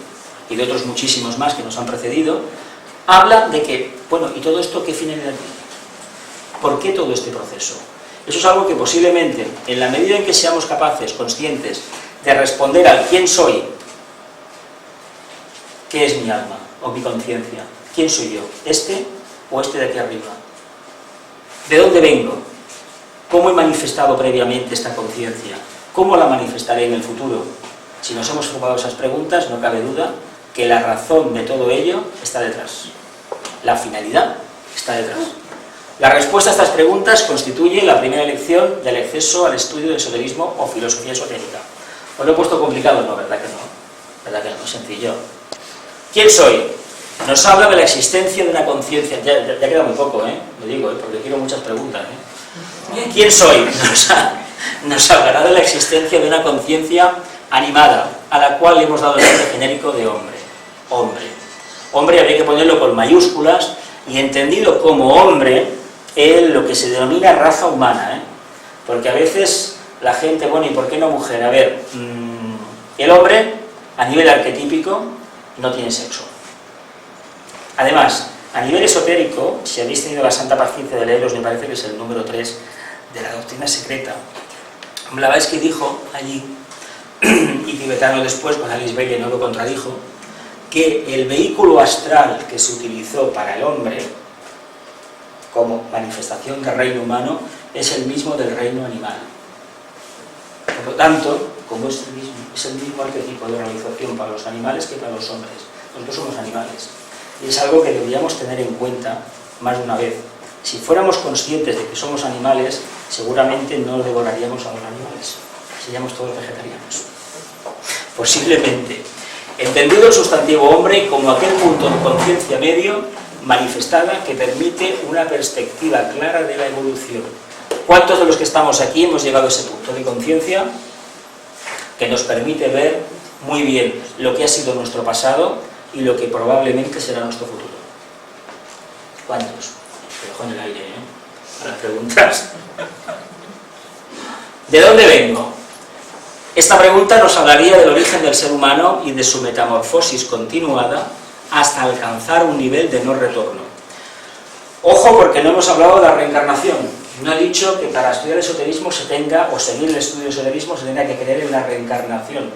y de otros muchísimos más que nos han precedido, habla de que, bueno, ¿y todo esto qué finalidad tiene? ¿Por qué todo este proceso? Eso es algo que posiblemente, en la medida en que seamos capaces, conscientes, de responder al quién soy, qué es mi alma o mi conciencia, quién soy yo, este o este de aquí arriba, de dónde vengo, cómo he manifestado previamente esta conciencia, cómo la manifestaré en el futuro. Si nos hemos formulado esas preguntas, no cabe duda que la razón de todo ello está detrás. La finalidad está detrás. La respuesta a estas preguntas constituye la primera lección del acceso al estudio del esoterismo o filosofía esotérica. ¿Os lo he puesto complicado? No, ¿verdad que no? ¿Verdad que no? Es sencillo. ¿Quién soy? Nos habla de la existencia de una conciencia. Ya queda muy poco, lo digo, porque quiero muchas preguntas. ¿Quién soy? Nos hablará de la existencia de una conciencia animada, a la cual le hemos dado el nombre genérico de hombre. Hombre habría que ponerlo con mayúsculas, y entendido como hombre, lo que se denomina raza humana, porque a veces la gente, bueno, ¿y por qué no mujer? A ver, el hombre, a nivel arquetípico, no tiene sexo. Además, a nivel esotérico, si habéis tenido la santa paciencia de leeros, me parece que es el número 3 de la doctrina secreta, Blavatsky dijo allí, y tibetano después, con Alice Bailey no lo contradijo, que el vehículo astral que se utilizó para el hombre como manifestación del reino humano es el mismo del reino animal. Por lo tanto, como es el mismo arquetipo de realización para los animales que para los hombres. Nosotros somos animales. Y es algo que deberíamos tener en cuenta más de una vez. Si fuéramos conscientes de que somos animales, seguramente no devoraríamos a los animales. Seríamos todos vegetarianos. Posiblemente. Entendido el sustantivo hombre como aquel punto de conciencia medio manifestada que permite una perspectiva clara de la evolución. ¿Cuántos de los que estamos aquí hemos llegado a ese punto de conciencia que nos permite ver muy bien lo que ha sido nuestro pasado y lo que probablemente será nuestro futuro? ¿Cuántos? Te dejo en el aire, a las preguntas. ¿De dónde vengo? Esta pregunta nos hablaría del origen del ser humano y de su metamorfosis continuada hasta alcanzar un nivel de no retorno. Ojo, porque no hemos hablado de la reencarnación. No he dicho que para estudiar el esoterismo se tenga, o seguir el estudio del esoterismo, se tenga que creer en la reencarnación.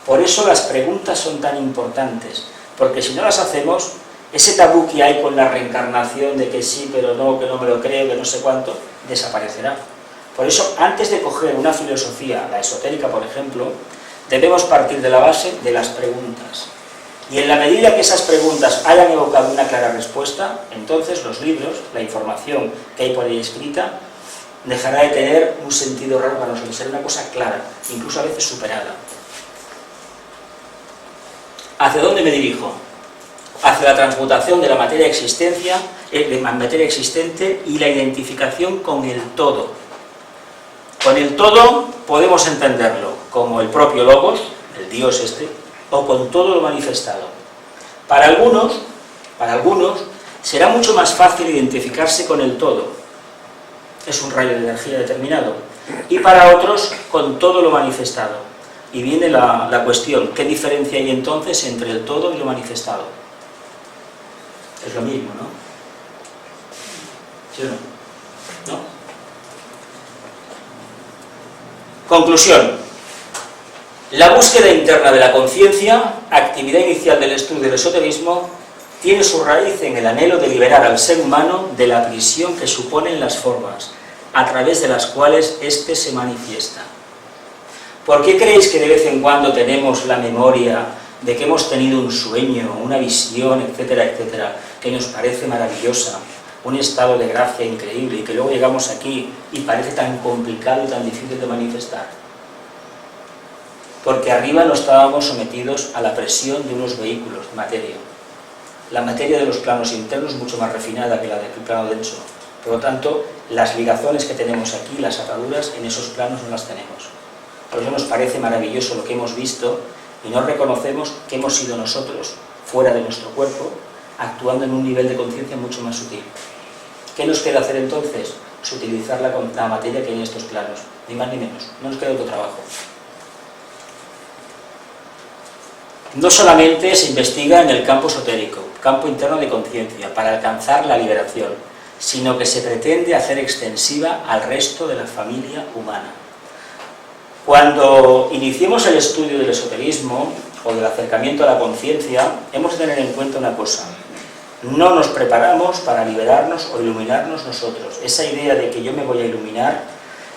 Por eso las preguntas son tan importantes, porque si no las hacemos, ese tabú que hay con la reencarnación de que sí, pero no, que no me lo creo, que no sé cuánto, desaparecerá. Por eso, antes de coger una filosofía, la esotérica por ejemplo, debemos partir de la base de las preguntas. Y en la medida que esas preguntas hayan evocado una clara respuesta, entonces los libros, la información que hay por ahí escrita, dejará de tener un sentido raro para nosotros, será una cosa clara, incluso a veces superada. ¿Hacia dónde me dirijo? Hacia la transmutación de la materia existente y la identificación con el todo. Con el todo podemos entenderlo como el propio Logos, el Dios este, o con todo lo manifestado. Para algunos será mucho más fácil identificarse con el todo, es un rayo de energía determinado, y para otros con todo lo manifestado. Y viene la cuestión, ¿qué diferencia hay entonces entre el todo y lo manifestado? Es lo mismo, ¿no? ¿Sí o no? ¿No? Conclusión. La búsqueda interna de la conciencia, actividad inicial del estudio del esoterismo, tiene su raíz en el anhelo de liberar al ser humano de la prisión que suponen las formas, a través de las cuales éste se manifiesta. ¿Por qué creéis que de vez en cuando tenemos la memoria de que hemos tenido un sueño, una visión, etcétera, etcétera, que nos parece maravillosa, un estado de gracia increíble, y que luego llegamos aquí y parece tan complicado y tan difícil de manifestar? Porque arriba no estábamos sometidos a la presión de unos vehículos de materia. La materia de los planos internos es mucho más refinada que la del plano denso. Por lo tanto, las ligazones que tenemos aquí, las ataduras, en esos planos no las tenemos. Por eso nos parece maravilloso lo que hemos visto y no reconocemos que hemos sido nosotros, fuera de nuestro cuerpo, actuando en un nivel de conciencia mucho más sutil. ¿Qué nos queda hacer entonces? Sutilizar la materia que hay en estos planos, ni más ni menos. No nos queda otro trabajo. No solamente se investiga en el campo esotérico, campo interno de conciencia, para alcanzar la liberación, sino que se pretende hacer extensiva al resto de la familia humana. Cuando iniciemos el estudio del esoterismo o del acercamiento a la conciencia, hemos de tener en cuenta una cosa: no nos preparamos para liberarnos o iluminarnos nosotros. Esa idea de que yo me voy a iluminar,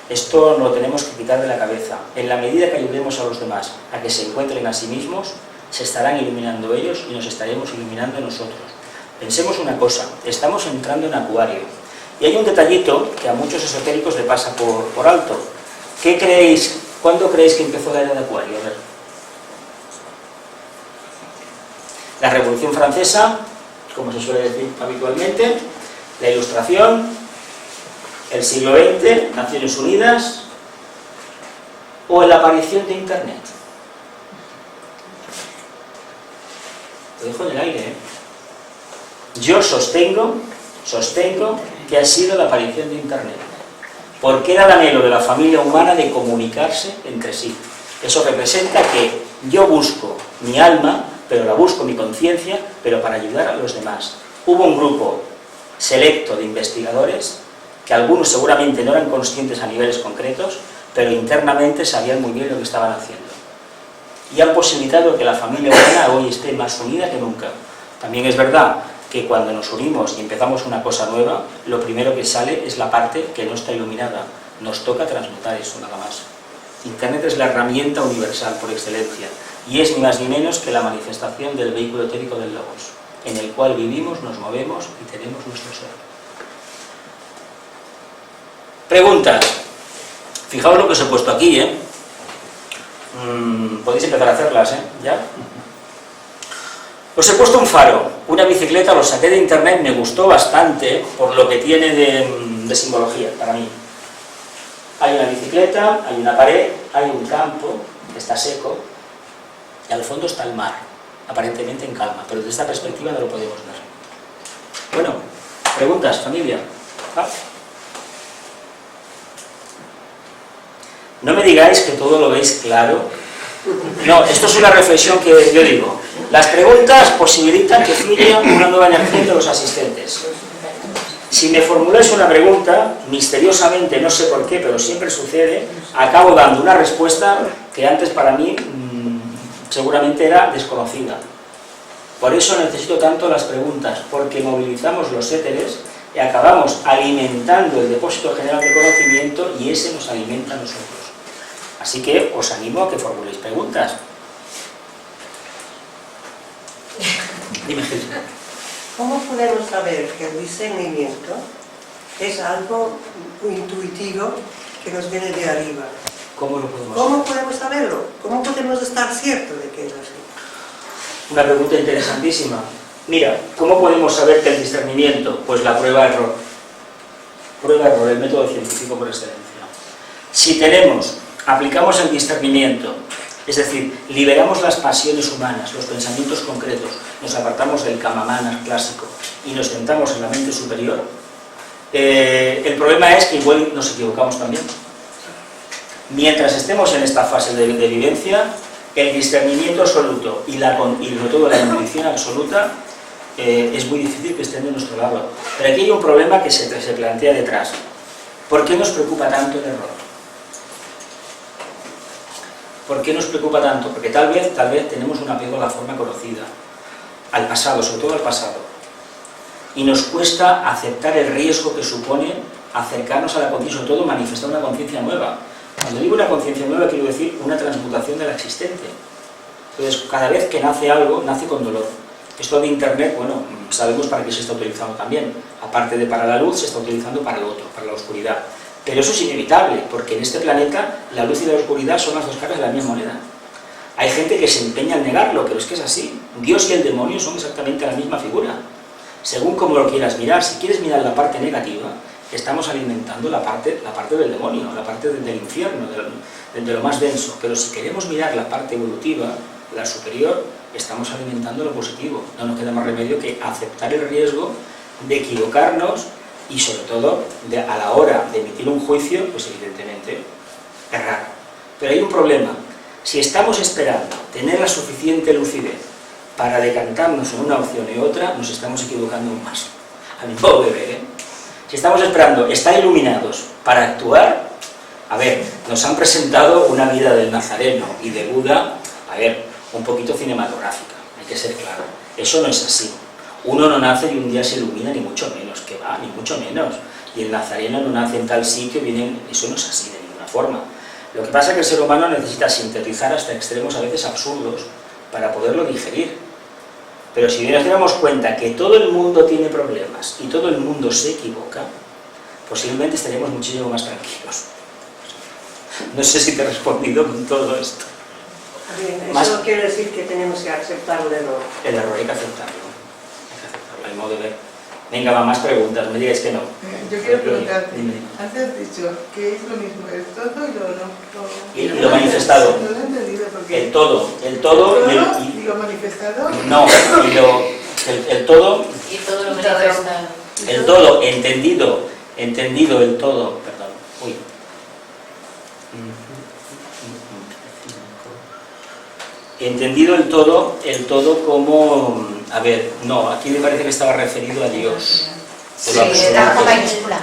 esto lo tenemos que quitar de la cabeza. En la medida que ayudemos a los demás a que se encuentren a sí mismos, se estarán iluminando ellos y nos estaremos iluminando nosotros. Pensemos una cosa, estamos entrando en Acuario, y hay un detallito que a muchos esotéricos le pasa por alto. ¿Qué creéis? ¿Cuándo creéis que empezó la era de Acuario? A ver. La Revolución Francesa, como se suele decir habitualmente, la Ilustración, el siglo XX, Naciones Unidas, o la aparición de Internet. Lo dejo en el aire, ¿eh? Yo sostengo que ha sido la aparición de Internet, porque era el anhelo de la familia humana de comunicarse entre sí. Eso representa que yo busco mi alma, pero la busco mi conciencia, pero para ayudar a los demás. Hubo un grupo selecto de investigadores, que algunos seguramente no eran conscientes a niveles concretos, pero internamente sabían muy bien lo que estaban haciendo. Y han posibilitado que la familia humana hoy esté más unida que nunca. También es verdad que cuando nos unimos y empezamos una cosa nueva, lo primero que sale es la parte que no está iluminada. Nos toca transmutar eso, nada más. Internet es la herramienta universal por excelencia, y es ni más ni menos que la manifestación del vehículo etérico del Logos, en el cual vivimos, nos movemos y tenemos nuestro ser. Preguntas. Fijaos lo que os he puesto aquí, ¿eh? Podéis empezar a hacerlas, ¿eh? ¿Ya? Os he puesto un faro, una bicicleta, lo saqué de internet, me gustó bastante por lo que tiene de simbología para mí. Hay una bicicleta, hay una pared, hay un campo que está seco y al fondo está el mar, aparentemente en calma, pero desde esta perspectiva no lo podemos ver. Bueno, preguntas, familia. ¿Ah? No me digáis que todo lo veis claro. No, esto es una reflexión que yo digo. Las preguntas posibilitan que fluya una nueva energía entre los asistentes. Si me formuláis una pregunta, misteriosamente, no sé por qué, pero siempre sucede, acabo dando una respuesta que antes para mí seguramente era desconocida. Por eso necesito tanto las preguntas, porque movilizamos los éteres y acabamos alimentando el depósito general de conocimiento y ese nos alimenta a nosotros. Así que os animo a que formuléis preguntas. Dime, Jesús. ¿Cómo podemos saber que el discernimiento es algo intuitivo que nos viene de arriba? ¿Cómo lo podemos ¿Cómo podemos saberlo? ¿Cómo podemos estar ciertos de que es así? Una pregunta interesantísima. Mira, ¿cómo podemos saber que el discernimiento? Pues la prueba-error. Prueba-error, el método científico por excelencia. Si aplicamos el discernimiento, es decir, liberamos las pasiones humanas, los pensamientos concretos, nos apartamos del kamamanas clásico y nos sentamos en la mente superior, el problema es que igual nos equivocamos también. Mientras estemos en esta fase de vivencia, el discernimiento absoluto y sobre todo la intuición absoluta es muy difícil que estén de nuestro lado. Pero aquí hay un problema que se plantea detrás. ¿Por qué nos preocupa tanto el error? ¿Por qué nos preocupa tanto? Porque tal vez tenemos un apego a la forma conocida, al pasado, sobre todo al pasado. Y nos cuesta aceptar el riesgo que supone acercarnos a la conciencia, sobre todo manifestar una conciencia nueva. Cuando digo una conciencia nueva, quiero decir una transmutación de la existente. Entonces, cada vez que nace algo, nace con dolor. Esto de Internet, bueno, sabemos para qué se está utilizando también. Aparte de para la luz, se está utilizando para lo otro, para la oscuridad. Pero eso es inevitable, porque en este planeta la luz y la oscuridad son las dos caras de la misma moneda. Hay gente que se empeña en negarlo, pero es que es así. Dios y el demonio son exactamente la misma figura. Según como lo quieras mirar, si quieres mirar la parte negativa, estamos alimentando la parte del demonio, la parte del infierno, de lo más denso. Pero si queremos mirar la parte evolutiva, la superior, estamos alimentando lo positivo. No nos queda más remedio que aceptar el riesgo de equivocarnos y sobre todo a la hora de emitir un juicio, pues evidentemente errar. Pero hay un problema. Si estamos esperando tener la suficiente lucidez para decantarnos en una opción y otra, nos estamos equivocando aún más. A mi modo de ver, ¿eh? Si estamos esperando estar iluminados para actuar, a ver, nos han presentado una vida del Nazareno y de Buda, a ver, un poquito cinematográfica, hay que ser claro. Eso no es así. Uno no nace y un día se ilumina, ni mucho menos, que va, ni mucho menos. Y el Nazareno no nace en tal sitio, eso no es así de ninguna forma. Lo que pasa es que el ser humano necesita sintetizar hasta extremos a veces absurdos para poderlo digerir. Pero si nos diéramos cuenta que todo el mundo tiene problemas y todo el mundo se equivoca, posiblemente estaríamos muchísimo más tranquilos. No sé si te he respondido con todo esto. Bien, eso no quiere decir que tenemos que aceptar el error. El error hay que aceptarlo. Hay modo de ver. Venga, va, más preguntas, no me digáis que no. Yo quiero preguntarte, antes has dicho que es lo mismo el todo y lo no. Y lo manifestado. No lo he entendido porque... El todo y lo manifestado. No, el todo. Y todo lo manifestado. El todo, entendido el todo, perdón. Uy. Entendido el todo como, a ver, no, aquí me parece que estaba referido a Dios. Sí, estaba con mayúscula.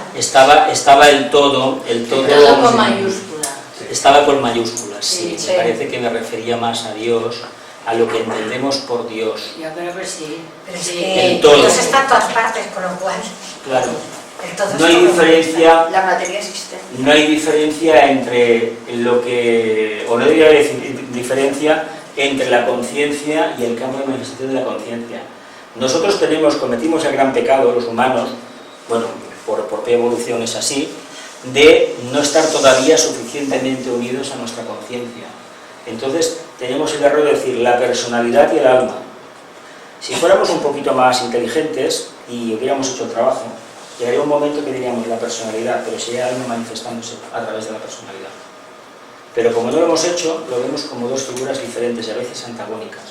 Estaba el todo Todo con mayúscula. Estaba con mayúsculas, sí, Sí. Me parece que me refería más a Dios, a lo que entendemos por Dios. Yo creo que sí. Pero es Sí. que El todo. Dios está en todas partes, con lo cual Claro. entonces No hay diferencia. la materia existe. No hay diferencia entre lo que, o no debería decir diferencia entre la conciencia y el campo de manifestación de la conciencia. Nosotros cometimos el gran pecado, los humanos, bueno, por propia evolución es así, de no estar todavía suficientemente unidos a nuestra conciencia. Entonces tenemos el error de decir la personalidad y el alma. Si fuéramos un poquito más inteligentes y hubiéramos hecho el trabajo, llegaría un momento que diríamos la personalidad, pero sería el alma manifestándose a través de la personalidad. Pero como no lo hemos hecho, lo vemos como dos figuras diferentes y a veces antagónicas.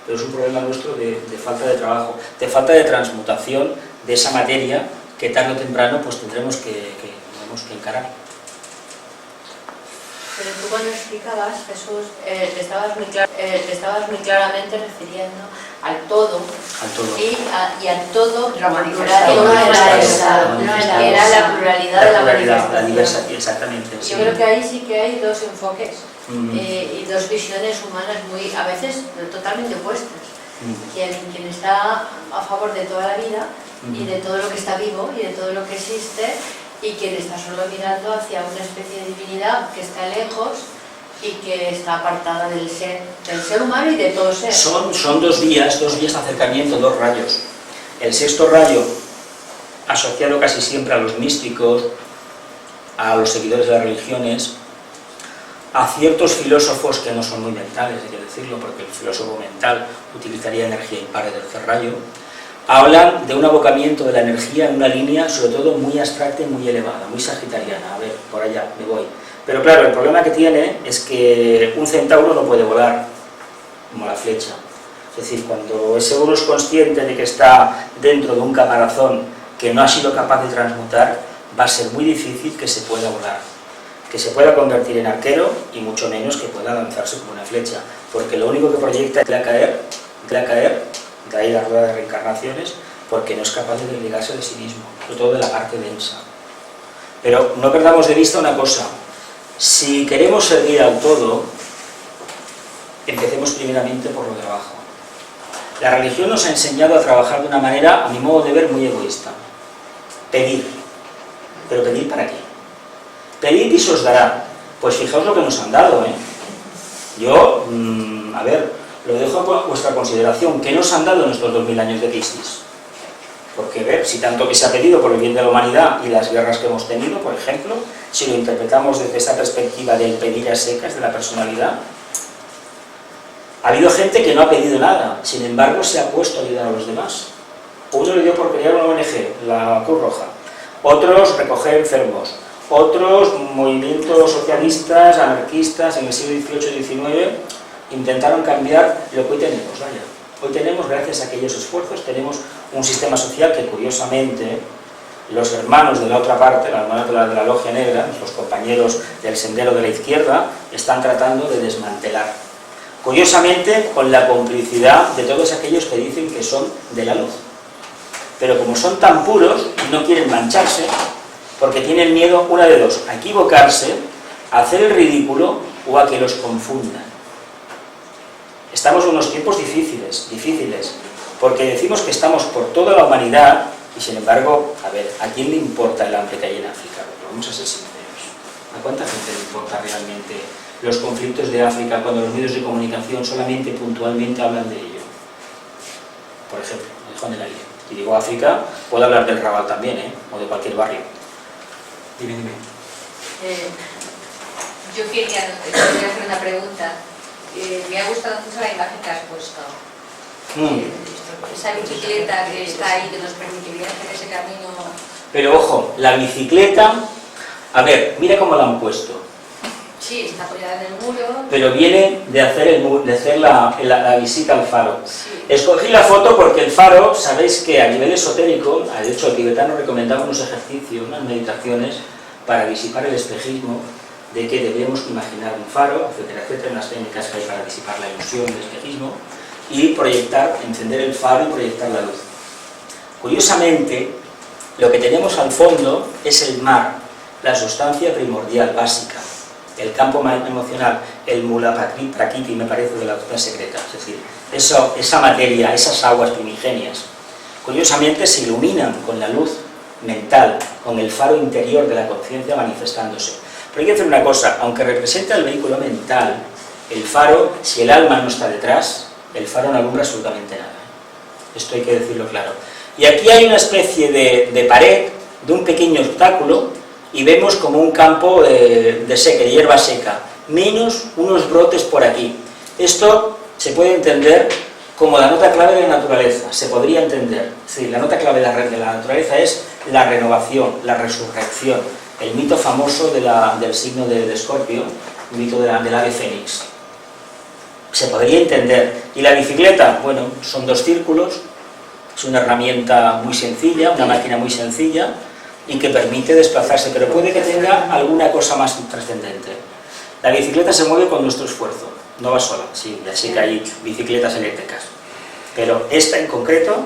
Pero es un problema nuestro de falta de trabajo, de falta de transmutación de esa materia que tarde o temprano pues tendremos que encarar. Pero tú cuando explicabas, Jesús, te estabas muy claramente refiriendo al todo. Al todo. Y al todo manifestado. que era la pluralidad de la manifestación. La diversidad, exactamente. Yo Sí. creo que ahí sí que hay dos enfoques Mm. y dos visiones humanas muy, a veces, totalmente opuestas. Mm. Quien está a favor de toda la vida y de todo lo que está vivo y de todo lo que existe, y quien está solo mirando hacia una especie de divinidad que está lejos y que está apartada del ser humano y de todo ser. Son dos vías de acercamiento, dos rayos. El sexto rayo, asociado casi siempre a los místicos, a los seguidores de las religiones, a ciertos filósofos que no son muy mentales, hay que decirlo, porque el filósofo mental utilizaría energía impar del tercer rayo, hablan de un abocamiento de la energía en una línea, sobre todo muy abstracta y muy elevada, muy sagitariana. A ver, por allá me voy. Pero claro, el problema que tiene es que un centauro no puede volar como la flecha. Es decir, cuando ese uno es consciente de que está dentro de un caparazón que no ha sido capaz de transmutar, va a ser muy difícil que se pueda volar, que se pueda convertir en arquero y mucho menos que pueda lanzarse como una flecha, porque lo único que proyecta es que va a caer, de ahí la rueda de reencarnaciones, porque no es capaz de desligarse de sí mismo, sobre todo de la parte densa. Pero no perdamos de vista una cosa: si queremos servir al todo, empecemos primeramente por lo de abajo. La religión nos ha enseñado a trabajar de una manera, a mi modo de ver, muy egoísta. Pedir. ¿Pero pedir para qué? Pedid y se os dará. Pues fijaos lo que nos han dado, ¿eh? Yo, a ver, lo dejo a vuestra consideración. ¿Qué nos han dado en estos 2000 años de crisis? Porque, ver, si tanto que se ha pedido por el bien de la humanidad y las guerras que hemos tenido, por ejemplo, si lo interpretamos desde esa perspectiva del pedir a secas, de la personalidad, ha habido gente que no ha pedido nada, sin embargo se ha puesto a ayudar a los demás. Uno le dio por crear una ONG, la Cruz Roja, otros recoger enfermos, otros movimientos socialistas, anarquistas en el siglo XVIII y XIX intentaron cambiar lo que hoy tenemos. Vaya, hoy tenemos, gracias a aquellos esfuerzos, tenemos un sistema social que curiosamente los hermanos de la otra parte, los hermanos de la Logia Negra, los compañeros del Sendero de la Izquierda, están tratando de desmantelar. Curiosamente, con la complicidad de todos aquellos que dicen que son de la luz. Pero como son tan puros y no quieren mancharse, porque tienen miedo, una de dos: a equivocarse, a hacer el ridículo o a que los confundan. Estamos en unos tiempos difíciles, porque decimos que estamos por toda la humanidad y sin embargo, a ver, ¿a quién le importa el hambre que hay en África? Vamos a ser sinceros. ¿A cuánta gente le importa realmente los conflictos de África cuando los medios de comunicación solamente puntualmente hablan de ello? Por ejemplo, el dejo en el aire. Y digo África, puedo hablar del Raval también, o de cualquier barrio. Dime. Yo quería hacer una pregunta. Me ha gustado mucho la imagen que has puesto. Esa bicicleta que está ahí, que nos permitiría hacer ese camino. Pero ojo, la bicicleta, a ver, mira cómo la han puesto. Sí, está apoyada en el muro. Pero viene de hacer la visita al faro. Sí. Escogí la foto porque el faro, sabéis que a nivel esotérico, de hecho el tibetano recomendaba unos ejercicios, unas meditaciones para disipar el espejismo, de que debemos imaginar un faro, etcétera, etcétera, unas técnicas que hay para disipar la ilusión del espejismo y proyectar, encender el faro y proyectar la luz. Curiosamente, lo que tenemos al fondo es el mar, la sustancia primordial, básica, el campo emocional, el mula prakriti, me parece, de la doctrina secreta, es decir, esa materia, esas aguas primigenias, curiosamente se iluminan con la luz mental, con el faro interior de la conciencia manifestándose. Pero hay que hacer una cosa: aunque representa el vehículo mental, el faro, si el alma no está detrás, el faro no alumbra absolutamente nada. Esto hay que decirlo claro. Y aquí hay una especie de pared, de un pequeño obstáculo, y vemos como un campo de hierba seca, menos unos brotes por aquí. Esto se puede entender como la nota clave de la naturaleza, se podría entender. Sí, la nota clave de la naturaleza es la renovación, la resurrección, el mito famoso del signo de Escorpio, el mito del ave fénix. Se podría entender. Y la bicicleta, bueno, son dos círculos, es una herramienta muy sencilla, una máquina muy sencilla, y que permite desplazarse, pero puede que tenga alguna cosa más trascendente. La bicicleta se mueve con nuestro esfuerzo, no va sola, sí, ya sé que hay bicicletas eléctricas, pero esta en concreto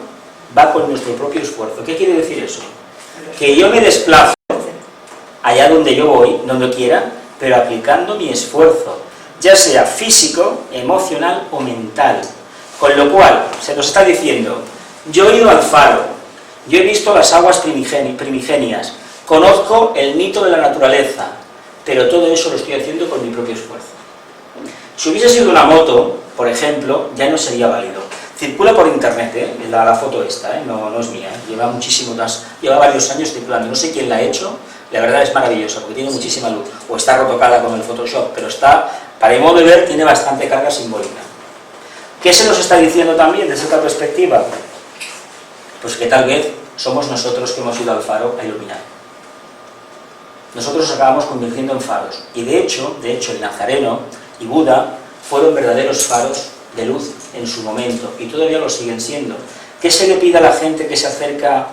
va con nuestro propio esfuerzo. ¿Qué quiere decir eso? Que yo me desplazo allá donde yo voy, donde quiera, pero aplicando mi esfuerzo, ya sea físico, emocional o mental. Con lo cual, se nos está diciendo, yo he ido al faro, yo he visto las aguas primigenias, conozco el mito de la naturaleza, pero todo eso lo estoy haciendo con mi propio esfuerzo. Si hubiese sido una moto, por ejemplo, ya no sería válido. Circula por internet, la foto esta, no es mía, lleva varios años circulando, no sé quién la ha hecho, la verdad es maravillosa, porque tiene muchísima luz, o está retocada con el Photoshop, pero está, para mi modo de ver, tiene bastante carga simbólica. ¿Qué se nos está diciendo también desde esta perspectiva? Pues que tal vez somos nosotros que hemos ido al faro a iluminar. Nosotros nos acabamos convirtiendo en faros, y de hecho el Nazareno y Buda fueron verdaderos faros de luz en su momento, y todavía lo siguen siendo. ¿Qué se le pide a la gente que se acerca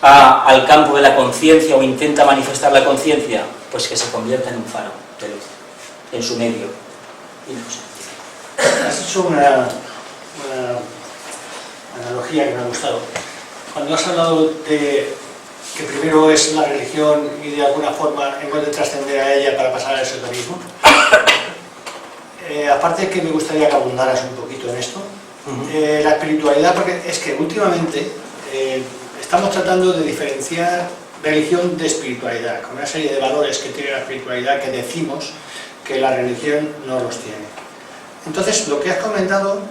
al campo de la conciencia o intenta manifestar la conciencia? Pues que se convierta en un faro de luz, en su medio. Y no sé. Has hecho una analogía que me ha gustado. Cuando has hablado de que primero es la religión y de alguna forma hemos de trascender a ella para pasar al esoterismo, aparte de que me gustaría que abundaras un poquito en esto, la espiritualidad, porque es que últimamente estamos tratando de diferenciar religión de espiritualidad, con una serie de valores que tiene la espiritualidad que decimos que la religión no los tiene. Entonces, lo que has comentado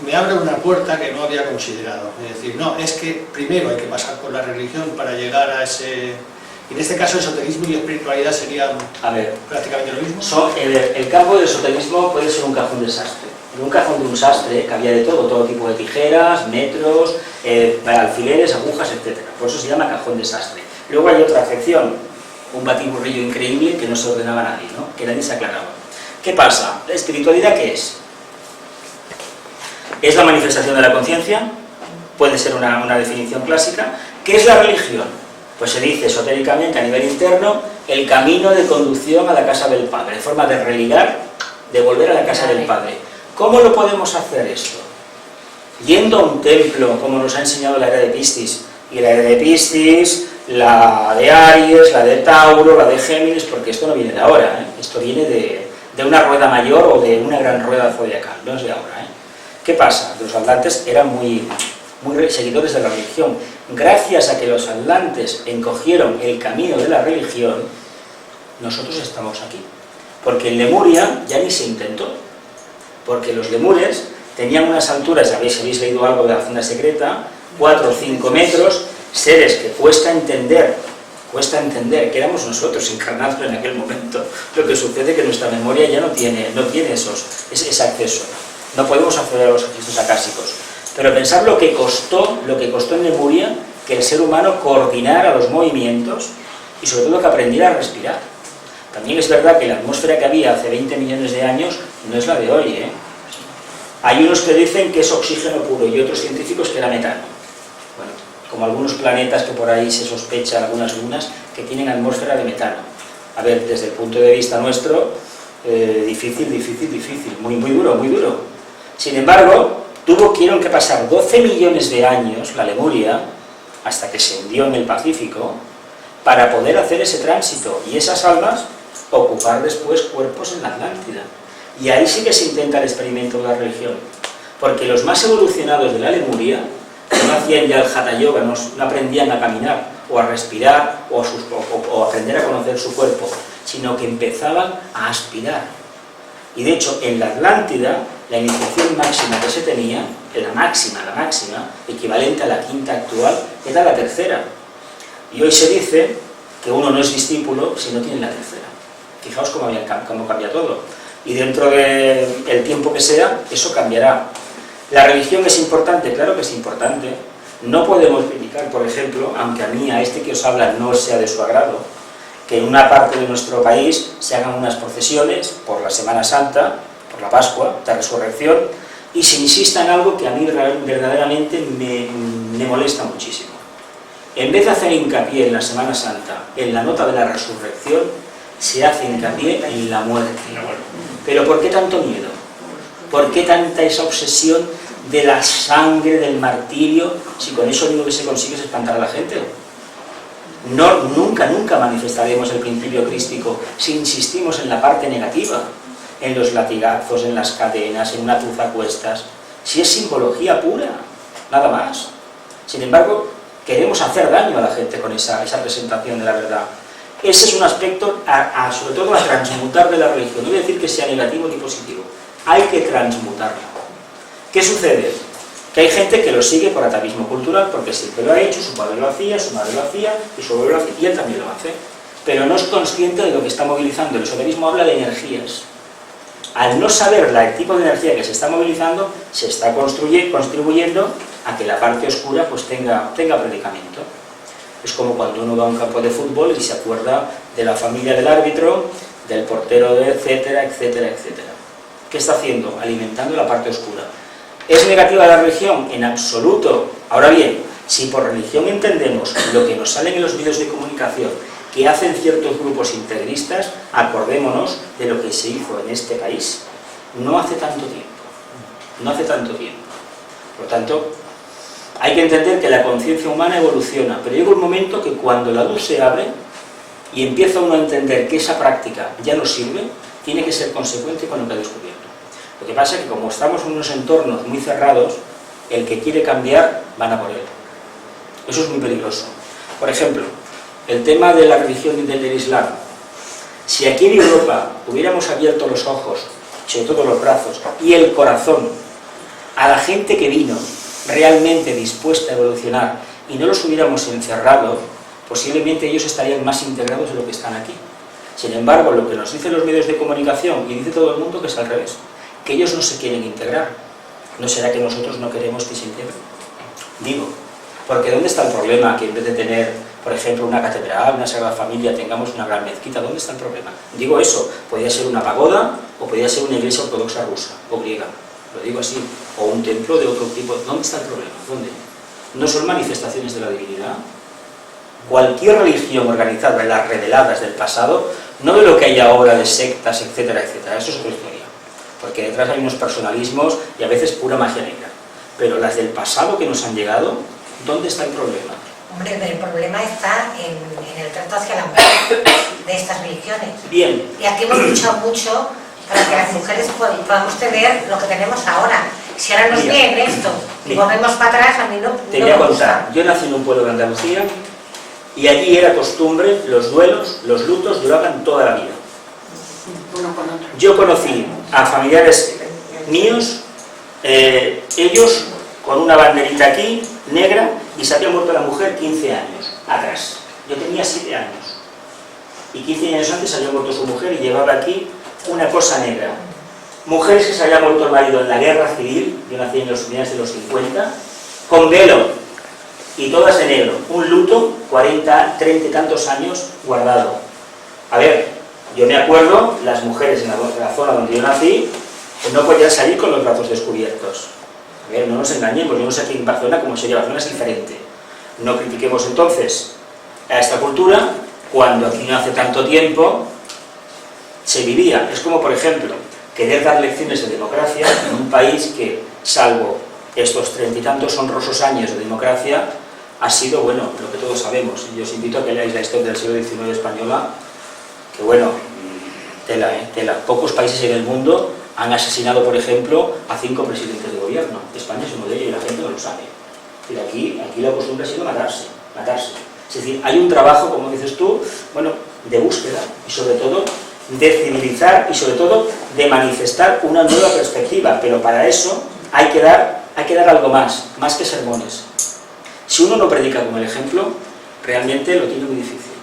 me abre una puerta que no había considerado. Es decir, no, es que primero hay que pasar por la religión para llegar a ese... Y en este caso, esoterismo y espiritualidad serían prácticamente lo mismo. El campo del esoterismo puede ser un cajón de sastre. En un cajón de un sastre cabía de todo tipo de tijeras, metros, alfileres, agujas, etc. Por eso se llama cajón de sastre. Luego hay otra sección, un batiburrillo increíble que no se ordenaba a nadie, ¿no? Que nadie se aclaraba. ¿Qué pasa? ¿La espiritualidad qué es? ¿Es la manifestación de la conciencia? Puede ser una definición clásica. ¿Qué es la religión? Pues se dice esotéricamente a nivel interno, el camino de conducción a la casa del Padre, de forma de religar, de volver a la casa del Padre. ¿Cómo lo podemos hacer esto? Yendo a un templo, como nos ha enseñado la era de Piscis, y la era de Piscis, la de Aries, la de Tauro, la de Géminis, porque esto no viene de ahora, esto viene de una rueda mayor o de una gran rueda zodiacal, no es de ahora. ¿Qué pasa? Los atlantes eran muy seguidores de la religión. Gracias a que los atlantes encogieron el camino de la religión, nosotros estamos aquí. Porque en Lemuria ya ni se intentó. Porque los lemures tenían unas alturas, habéis leído algo de la Zona Secreta, 4 o 5 metros, seres que cuesta entender que éramos nosotros encarnados en aquel momento. Lo que sucede es que nuestra memoria ya no tiene ese acceso. No podemos acceder a los registros acásicos. Pero pensar lo que costó en Lemuria que el ser humano coordinara los movimientos y sobre todo que aprendiera a respirar. También es verdad que la atmósfera que había hace 20 millones de años no es la de hoy. Hay unos que dicen que es oxígeno puro y otros científicos que era metano. Bueno, como algunos planetas que por ahí se sospecha, algunas lunas, que tienen atmósfera de metano. A ver, desde el punto de vista nuestro, difícil, muy duro. Sin embargo, tuvieron que pasar 12 millones de años, la Lemuria, hasta que se hundió en el Pacífico, para poder hacer ese tránsito, y esas almas ocupar después cuerpos en la Atlántida. Y ahí sí que se intenta el experimento de la religión, porque los más evolucionados de la Lemuria no hacían ya el Hatha Yoga, no aprendían a caminar, o a respirar, o a aprender a conocer su cuerpo, sino que empezaban a aspirar. Y de hecho, en la Atlántida, la iniciación máxima que se tenía, la máxima, equivalente a la quinta actual, era la tercera. Y hoy se dice que uno no es discípulo si no tiene la tercera. Fijaos cómo cambia todo. Y dentro del tiempo que sea, eso cambiará. ¿La religión es importante? Claro que es importante. No podemos criticar, por ejemplo, aunque a este que os habla no sea de su agrado, que en una parte de nuestro país se hagan unas procesiones por la Semana Santa, por la Pascua, la Resurrección, y se insista en algo que a mí verdaderamente me molesta muchísimo. En vez de hacer hincapié en la Semana Santa, en la nota de la Resurrección, se hace hincapié en la muerte. Pero ¿por qué tanto miedo? ¿Por qué tanta esa obsesión de la sangre, del martirio, si con eso lo único que se consigue es espantar a la gente? No, nunca manifestaremos el principio crístico si insistimos en la parte negativa, en los latigazos, en las cadenas, en una cruz a cuestas, si es simbología pura, nada más. Sin embargo, queremos hacer daño a la gente con esa presentación de la verdad. Ese es un aspecto, sobre todo, a transmutar de la religión. No voy a decir que sea negativo ni positivo, hay que transmutarla. ¿Qué sucede? Que hay gente que lo sigue por atavismo cultural, porque siempre lo ha hecho, su padre lo hacía, su madre lo hacía, y su abuelo lo hacía, y él también lo hace. Pero no es consciente de lo que está movilizando. El esoterismo habla de energías. Al no saber el tipo de energía que se está movilizando, se está contribuyendo a que la parte oscura pues tenga predicamento. Es como cuando uno va a un campo de fútbol y se acuerda de la familia del árbitro, del portero, etcétera, etcétera, etcétera. ¿Qué está haciendo? Alimentando la parte oscura. ¿Es negativa la religión? En absoluto. Ahora bien, si por religión entendemos lo que nos sale en los medios de comunicación que hacen ciertos grupos integristas, acordémonos de lo que se hizo en este país no hace tanto tiempo. No hace tanto tiempo. Por lo tanto, hay que entender que la conciencia humana evoluciona, pero llega un momento que cuando la luz se abre y empieza uno a entender que esa práctica ya no sirve, tiene que ser consecuente con lo que ha descubierto. Lo que pasa es que como estamos en unos entornos muy cerrados, el que quiere cambiar, van a por él. Eso es muy peligroso. Por ejemplo, el tema de la religión del Islam. Si aquí en Europa hubiéramos abierto los ojos, sobre todo los brazos, y el corazón, a la gente que vino realmente dispuesta a evolucionar, y no los hubiéramos encerrado, posiblemente ellos estarían más integrados de lo que están aquí. Sin embargo, lo que nos dicen los medios de comunicación, y dice todo el mundo, que es al revés, que ellos no se quieren integrar. ¿No será que nosotros no queremos que se integren? Digo, porque ¿dónde está el problema que en vez de tener, por ejemplo, una catedral, una Sagrada Familia, tengamos una gran mezquita? ¿Dónde está el problema? Digo eso, podría ser una pagoda o podría ser una iglesia ortodoxa rusa o griega, lo digo así, o un templo de otro tipo. ¿Dónde está el problema? ¿Dónde? ¿No son manifestaciones de la divinidad? Cualquier religión organizada en las reveladas del pasado, no de lo que hay ahora de sectas, etcétera, etcétera, eso es otra historia, porque detrás hay unos personalismos y a veces pura magia negra. Pero las del pasado que nos han llegado, ¿dónde está el problema? Hombre, el problema está en el trato hacia la mujer de estas religiones. Bien. Y aquí hemos luchado mucho para que las mujeres podamos tener lo que tenemos ahora. Si ahora nos viene esto y volvemos para atrás, a mí no te voy a contar. Yo nací en un pueblo de Andalucía y allí era costumbre, los duelos, los lutos duraban toda la vida. Yo conocí a familiares míos, ellos con una banderita aquí, negra, y se había muerto la mujer 15 años atrás. Yo tenía 7 años. Y 15 años antes se había muerto su mujer y llevaba aquí una cosa negra. Mujeres que se había muerto el marido en la guerra civil, yo nací en los finales de los 50, con velo, y todas de negro. Un luto, 40, 30 y tantos años guardado. A ver, yo me acuerdo, las mujeres en la zona donde yo nací, no podían salir con los brazos descubiertos. A ver, no nos engañemos, yo no sé aquí en Barcelona cómo sería. Barcelona es diferente. No critiquemos entonces a esta cultura cuando aquí no hace tanto tiempo se vivía. Es como, por ejemplo, querer dar lecciones de democracia en un país que, salvo estos 30 y tantos honrosos años de democracia, ha sido, bueno, lo que todos sabemos. Y os invito a que leáis la historia del siglo XIX española, que bueno, tela. Pocos países en el mundo han asesinado, por ejemplo, a 5 presidentes de gobierno. España es uno de ellos y la gente no lo sabe. Es decir, aquí la costumbre ha sido matarse. Es decir, hay un trabajo, como dices tú, bueno, de búsqueda y sobre todo de civilizar y sobre todo de manifestar una nueva perspectiva, pero para eso hay que dar algo más que sermones. Si uno no predica con el ejemplo, realmente lo tiene muy difícil.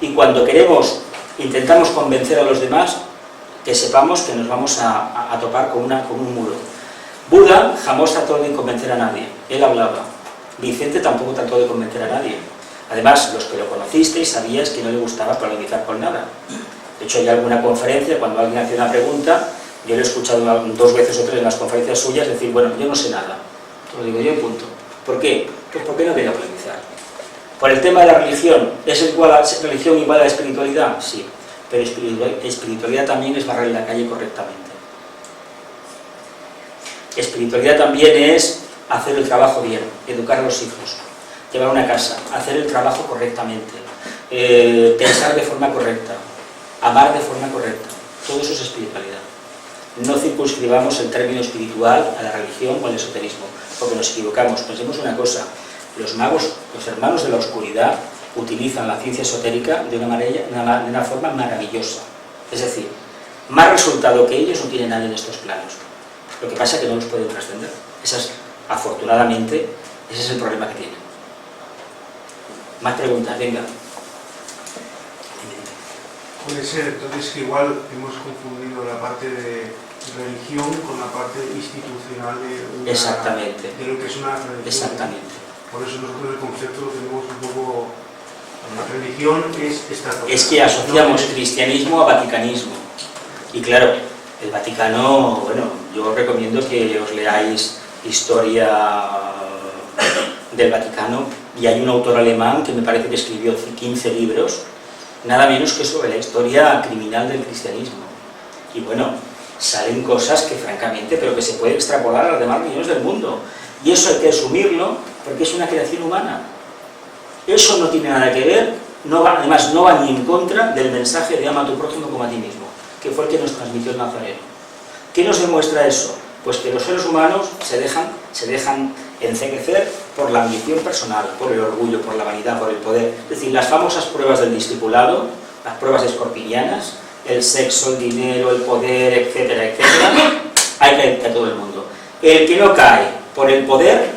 Y cuando intentamos convencer a los demás, que sepamos que nos vamos a topar con un muro. Buda jamás trató de convencer a nadie, él hablaba. Vicente tampoco trató de convencer a nadie. Además, los que lo conocisteis sabíais que no le gustaba polemizar con nada. De hecho, hay alguna conferencia, cuando alguien hace una pregunta, yo lo he escuchado 2 veces o 3 en las conferencias suyas decir, bueno, yo no sé nada. Te lo digo yo y punto. ¿Por qué? Pues porque no quería polemizar. Por el tema de la religión, ¿es religión igual a la espiritualidad? Sí, pero espiritualidad también es barrer la calle correctamente. Espiritualidad también es hacer el trabajo bien, educar a los hijos, llevar una casa, hacer el trabajo correctamente, pensar de forma correcta, amar de forma correcta. Todo eso es espiritualidad. No circunscribamos el término espiritual a la religión o al esoterismo, porque nos equivocamos. Pensemos una cosa, los magos, los hermanos de la oscuridad, utilizan la ciencia esotérica de una forma maravillosa. Es decir, más resultado que ellos no tiene nadie en estos planos. Lo que pasa es que no los pueden trascender. Afortunadamente, ese es el problema que tienen. Más preguntas, venga. Puede ser, entonces, que igual hemos confundido la parte de religión con la parte institucional de, Exactamente. De lo que es una religión. Exactamente. Por eso nosotros el concepto lo tenemos un poco... La religión es estatal. Es que asociamos cristianismo a vaticanismo. Y claro, el Vaticano, bueno, yo os recomiendo que os leáis historia del Vaticano, y hay un autor alemán que me parece que escribió 15 libros, nada menos que sobre la historia criminal del cristianismo. Y bueno, salen cosas que francamente, pero que se puede extrapolar a las demás religiones del mundo. Y eso hay que asumirlo porque es una creación humana. Eso no tiene nada que ver, además no va ni en contra del mensaje de ama a tu prójimo como a ti mismo, que fue el que nos transmitió el Nazareno. ¿Qué nos demuestra eso? Pues que los seres humanos se dejan enceguecer por la ambición personal, por el orgullo, por la vanidad, por el poder. Es decir, las famosas pruebas del discipulado, las pruebas escorpinianas, el sexo, el dinero, el poder, etcétera, etcétera, hay que caer a todo el mundo. El que no cae por el poder,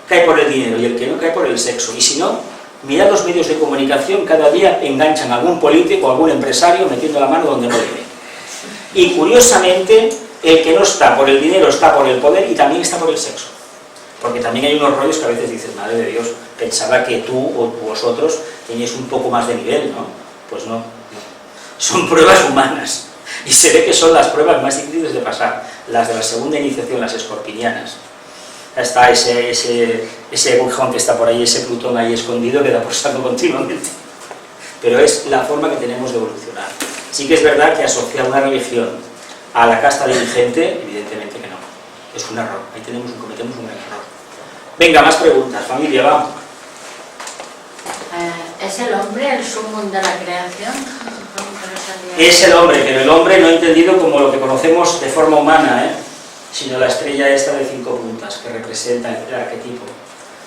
cae por el dinero, y el que no cae por el sexo. Y si no, mirad los medios de comunicación, cada día enganchan a algún político o algún empresario metiendo la mano donde no debe. Y curiosamente, el que no está por el dinero está por el poder y también está por el sexo. Porque también hay unos rollos que a veces dices, madre de Dios, pensaba que tú o vosotros teníais un poco más de nivel, ¿no? Pues no. Son pruebas humanas. Y se ve que son las pruebas más difíciles de pasar. Las de la segunda iniciación, las escorpinianas. Está ese agujón que está por ahí, ese Plutón ahí escondido que da por saco continuamente. Pero es la forma que tenemos de evolucionar. Sí que es verdad que asociar una religión a la casta dirigente, evidentemente que no. Es un error. Ahí cometemos un gran error. Venga, más preguntas. Familia, vamos. ¿Es el hombre el sumum de la creación? Es el hombre, pero el hombre no entendido como lo que conocemos de forma humana, sino la estrella esta de 5 puntas que representa el arquetipo.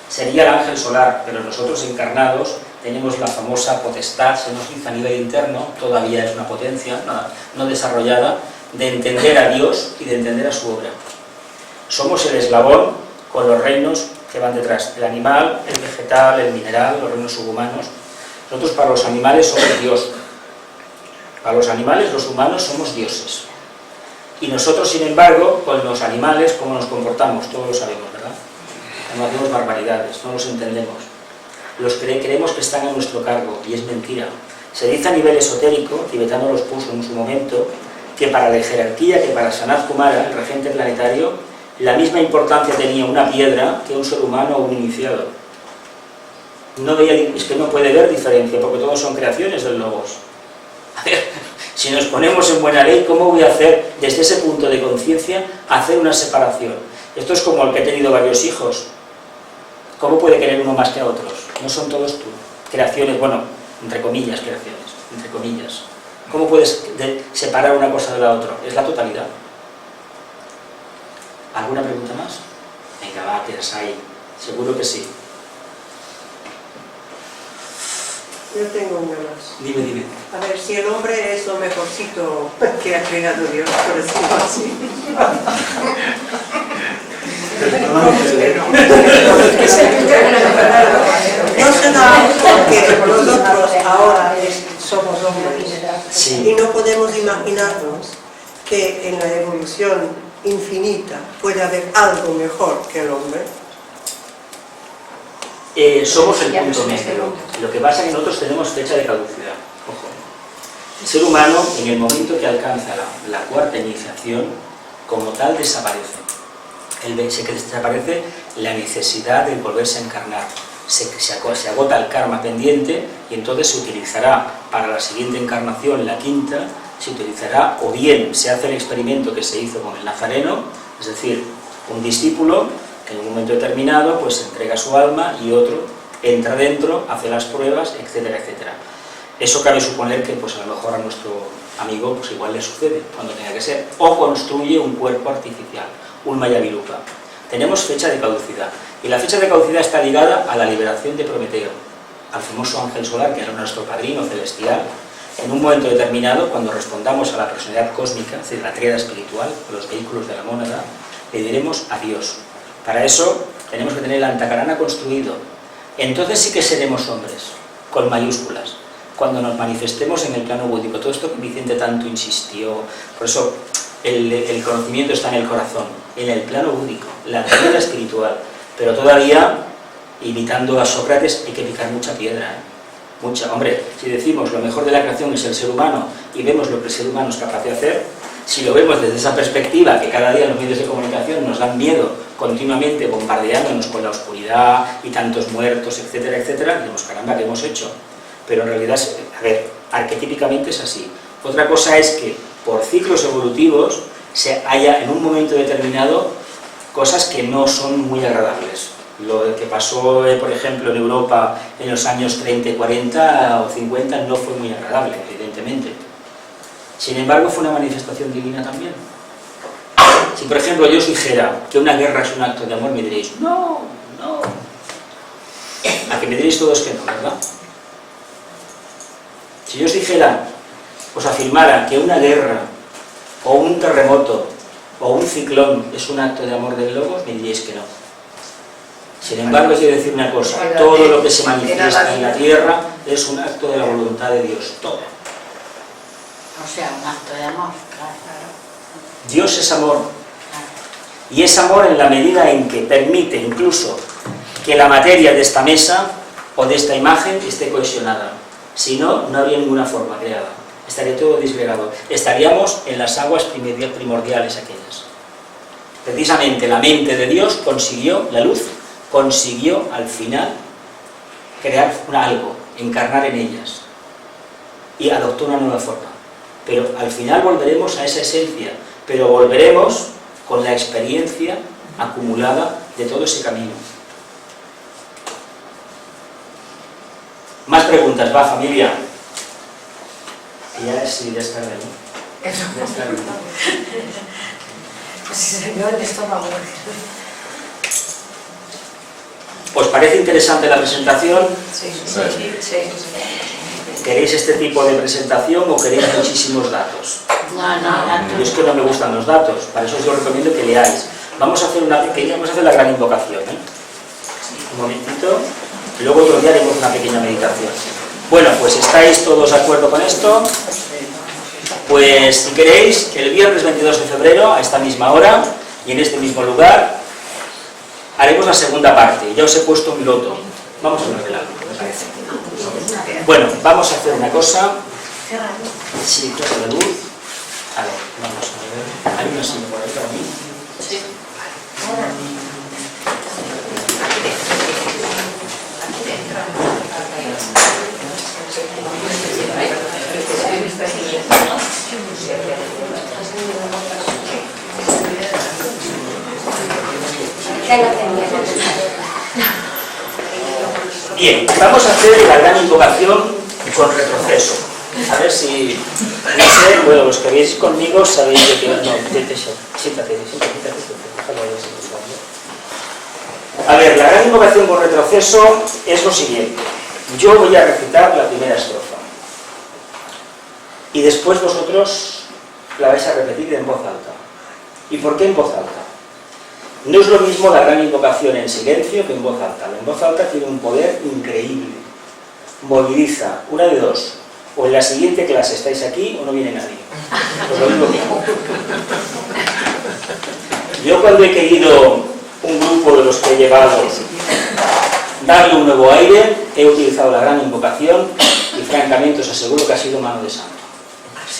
Sería el ángel solar, pero nosotros encarnados tenemos la famosa potestad, se nos dice a nivel interno, todavía es una potencia no desarrollada, de entender a Dios y de entender a su obra. Somos el eslabón con los reinos que van detrás, el animal, el vegetal, el mineral, los reinos subhumanos. Nosotros para los animales somos Dios. Para los animales, los humanos somos dioses. Y nosotros, sin embargo, con los animales, ¿cómo nos comportamos? Todos lo sabemos, ¿verdad? No hacemos barbaridades, no los entendemos. Los creemos que están a nuestro cargo, y es mentira. Se dice a nivel esotérico, Tibetano los puso en su momento, que para la jerarquía, que para Sanat Kumara, el regente planetario, la misma importancia tenía una piedra que un ser humano o un iniciado. Es que no puede haber diferencia, porque todos son creaciones del Logos. A ver, si nos ponemos en buena ley, ¿cómo voy a hacer, desde ese punto de conciencia, hacer una separación? Esto es como el que ha tenido varios hijos. ¿Cómo puede querer uno más que a otros? No son todos tú. Creaciones, bueno, entre comillas, creaciones, entre comillas. ¿Cómo puedes separar una cosa de la otra? Es la totalidad. ¿Alguna pregunta más? Venga, va, quedas ahí. Seguro que sí. Yo tengo una más. Dime. A ver, si el hombre es lo mejorcito que ha creado Dios, por decirlo así. No será porque nosotros ahora somos hombres, Sí. y no podemos imaginarnos que en la evolución infinita puede haber algo mejor que el hombre. Somos el punto medio. Lo que pasa es que nosotros tenemos fecha de caducidad. Ojo. El ser humano, en el momento que alcanza la cuarta iniciación, como tal desaparece. Se desaparece la necesidad de volverse a encarnar. se agota el karma pendiente y entonces se utilizará para la siguiente encarnación, la quinta, se utilizará, o bien se hace el experimento que se hizo con el Nazareno, es decir, un discípulo que en un momento determinado pues entrega su alma y otro entra dentro, hace las pruebas, etcétera, etcétera. Eso cabe suponer que pues a lo mejor a nuestro amigo pues igual le sucede cuando tenga que ser, o construye un cuerpo artificial, un Mayavirupa. Tenemos fecha de caducidad, y la fecha de caducidad está ligada a la liberación de Prometeo, al famoso ángel solar que era nuestro padrino celestial. En un momento determinado, cuando respondamos a la personalidad cósmica, es decir, la tríada espiritual, los vehículos de la mónada, le diremos adiós. Para eso tenemos que tener el Antakarana construido. Entonces sí que seremos hombres, con mayúsculas, cuando nos manifestemos en el plano búdico. Todo esto que Vicente tanto insistió, por eso el conocimiento está en el corazón, en el plano búdico, la tríada espiritual. Pero todavía, imitando a Sócrates, hay que picar mucha piedra, mucha. Hombre, si decimos lo mejor de la creación es el ser humano y vemos lo que el ser humano es capaz de hacer, si lo vemos desde esa perspectiva, que cada día los medios de comunicación nos dan miedo continuamente bombardeándonos con la oscuridad y tantos muertos, etcétera, etcétera, diremos, caramba, ¿qué hemos hecho? Pero en realidad, a ver, arquetípicamente es así. Otra cosa es que por ciclos evolutivos se haya en un momento determinado cosas que no son muy agradables. Lo que pasó, por ejemplo, en Europa en los años 30, 40 o 50 no fue muy agradable, evidentemente. Sin embargo, fue una manifestación divina también. Si, por ejemplo, yo os dijera que una guerra es un acto de amor, me diréis, no, no. A que me diréis todos que no, ¿verdad? Si yo os dijera, os afirmara que una guerra, o un terremoto, o un ciclón es un acto de amor del Logos, me diréis que no. Sin embargo, os quiero decir una cosa, todo lo que se manifiesta en la tierra es un acto de la voluntad de Dios, todo. O sea, un acto de amor, claro. Dios es amor, y es amor en la medida en que permite incluso que la materia de esta mesa o de esta imagen esté cohesionada. Si no, no habría ninguna forma creada, estaría todo disgregado. Estaríamos en las aguas primordiales aquellas. Precisamente la mente de Dios consiguió, la luz, consiguió al final crear algo, encarnar en ellas, y adoptó una nueva forma. Pero al final volveremos a esa esencia, pero volveremos con la experiencia acumulada de todo ese camino. Más preguntas, va, familia. Ya es tarde, ¿no? Eso. Ya es tarde. Pues si se vio el estómago. ¿Os parece interesante la presentación? Sí, sí, sí. ¿Queréis este tipo de presentación o queréis muchísimos datos? No. Yo es que no me gustan los datos, para eso os lo recomiendo que leáis. Vamos a hacer una pequeña, vamos a hacer la gran invocación, ¿eh? Un momentito, y luego otro día haremos una pequeña meditación. Bueno, pues ¿estáis todos de acuerdo con esto? Pues si queréis, el viernes 22 de febrero, a esta misma hora y en este mismo lugar, haremos la segunda parte. Ya os he puesto un loto. Vamos a ver algo, me parece. Bueno, vamos a hacer una cosa. Sí, claro, la luz. A ver, vamos a ver. ¿Hay una silla por ahí para mí? Sí. Bien, vamos a hacer la gran invocación con retroceso. A ver si, no sé, bueno, los que habéis conmigo sabéis de que... No, siéntate. A ver, la gran invocación con retroceso es lo siguiente. Yo voy a recitar la primera estrofa. Y después vosotros la vais a repetir en voz alta. ¿Y por qué en voz alta? No es lo mismo la gran invocación en silencio que en voz alta. La en voz alta tiene un poder increíble. Moviliza, una de dos. O en la siguiente clase estáis aquí o no viene nadie. Pues lo mismo mismo. Yo cuando he querido un grupo de los que he llevado darle un nuevo aire, he utilizado la gran invocación y francamente os aseguro que ha sido mano de santo.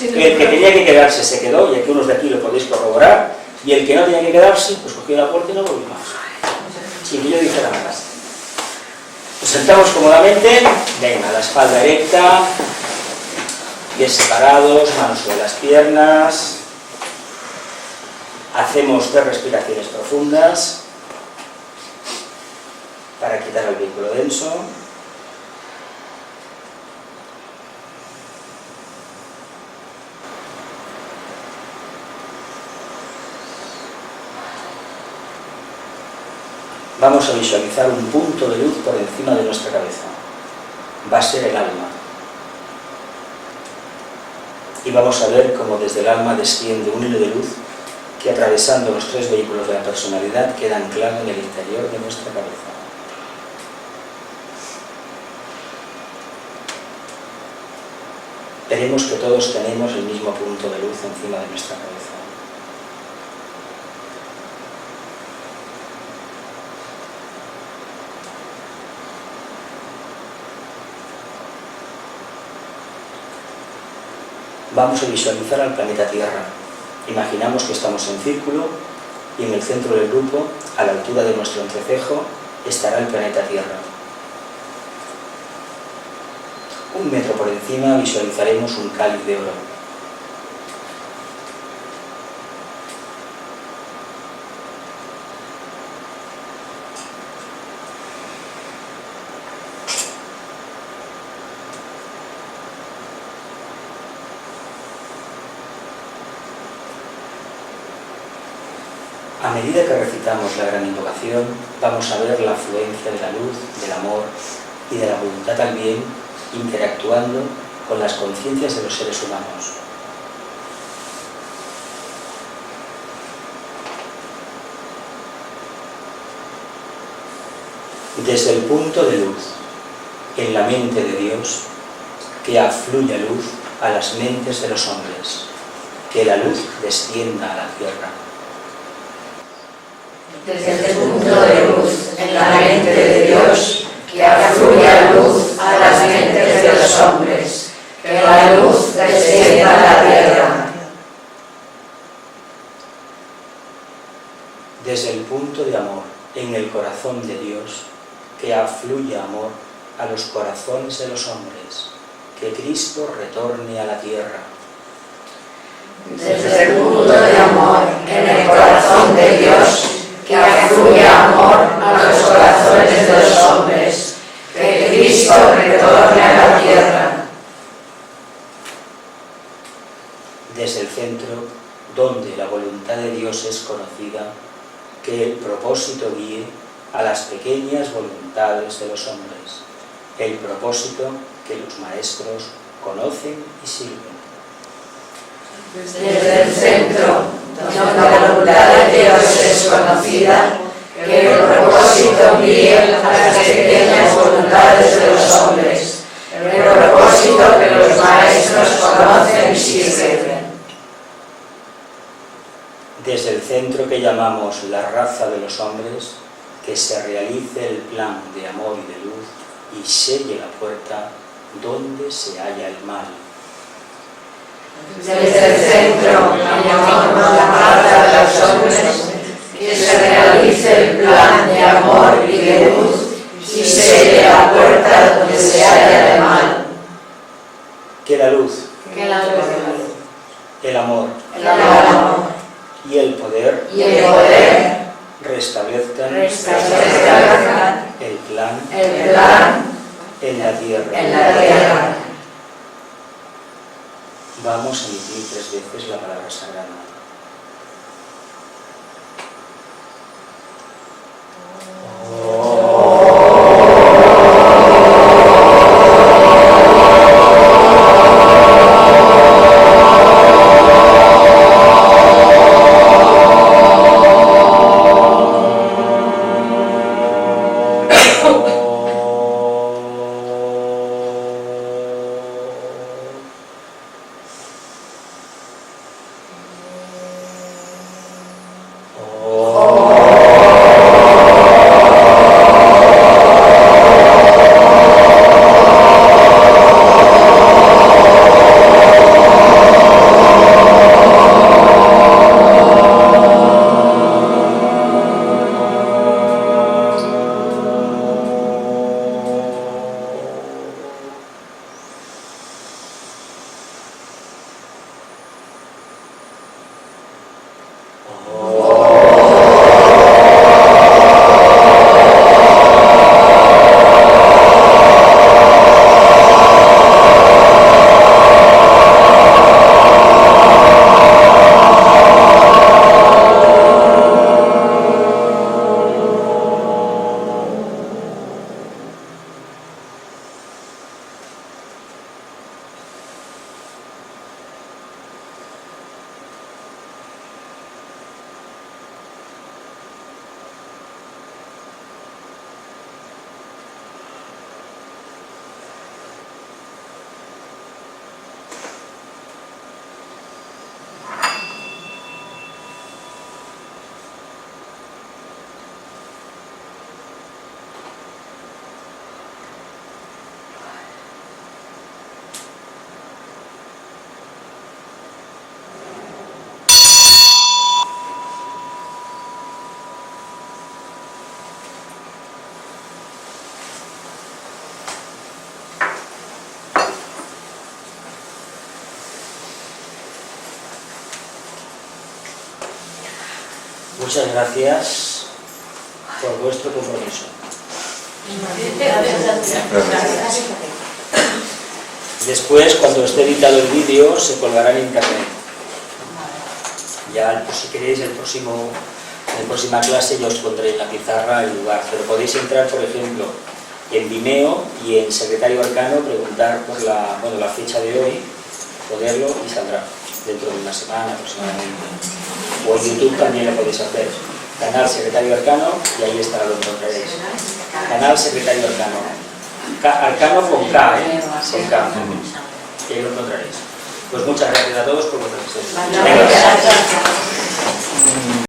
El que tenía que quedarse se quedó, y aquí unos de aquí lo podéis corroborar, y el que no tenía que quedarse, pues cogió la puerta y no volvió más. Sin que yo dijera nada. Nos sentamos cómodamente, venga, la espalda erecta, pies separados, manos sobre las piernas. Hacemos 3 respiraciones profundas para quitar el vínculo denso. Vamos a visualizar un punto de luz por encima de nuestra cabeza. Va a ser el alma. Y vamos a ver cómo desde el alma desciende un hilo de luz que, atravesando los 3 vehículos de la personalidad, queda anclado en el interior de nuestra cabeza. Veremos que todos tenemos el mismo punto de luz encima de nuestra cabeza. Vamos a visualizar al planeta Tierra. Imaginamos que estamos en círculo y en el centro del grupo, a la altura de nuestro entrecejo, estará el planeta Tierra. 1 metro por encima visualizaremos un cáliz de oro. A medida que recitamos la gran invocación, vamos a ver la afluencia de la luz, del amor y de la voluntad al bien interactuando con las conciencias de los seres humanos. Desde el punto de luz en la mente de Dios, que afluya luz a las mentes de los hombres, que la luz descienda a la tierra. Desde el punto de luz en la mente de Dios, que afluya luz a las mentes de los hombres, que la luz descienda a la tierra. Desde el punto de amor en el corazón de Dios, que afluya amor a los corazones de los hombres, que Cristo retorne a la tierra. Desde el punto de amor en el corazón de Dios, que afluya amor a los corazones de los hombres, que Cristo retorne a la tierra. Desde el centro, donde la voluntad de Dios es conocida, que el propósito guíe a las pequeñas voluntades de los hombres, el propósito que los maestros conocen y sirven. Desde el centro, donde la voluntad de Dios es conocida, que el propósito guíe a las pequeñas voluntades de los hombres, el propósito que los maestros conocen y sirven. Desde el centro que llamamos la raza de los hombres, que se realice el plan de amor y de luz y selle la puerta donde se halla el mal. Desde el centro, llamamos la raza de los hombres, que se realice el plan de amor y de luz y selle la puerta donde se halla el mal. Que la luz, el amor y el poder restablezcan el plan en la tierra. Vamos a emitir 3 veces la palabra sagrada. Muchas gracias por vuestro compromiso. Después, cuando esté editado el vídeo, se colgará en internet. Ya, pues, si queréis, en la próxima clase yo os pondré en la pizarra el lugar, pero podéis entrar, por ejemplo, en Vimeo y en Secretario Arcano, preguntar por la fecha de hoy, ponerlo y saldrá dentro de una semana aproximadamente. O en YouTube también lo podéis hacer. Canal Secretario Arcano, y ahí está, lo encontraréis. Canal Secretario Arcano. Arcano con K, con K. Y ahí lo encontraréis. Pues muchas gracias a todos por vuestra presencia.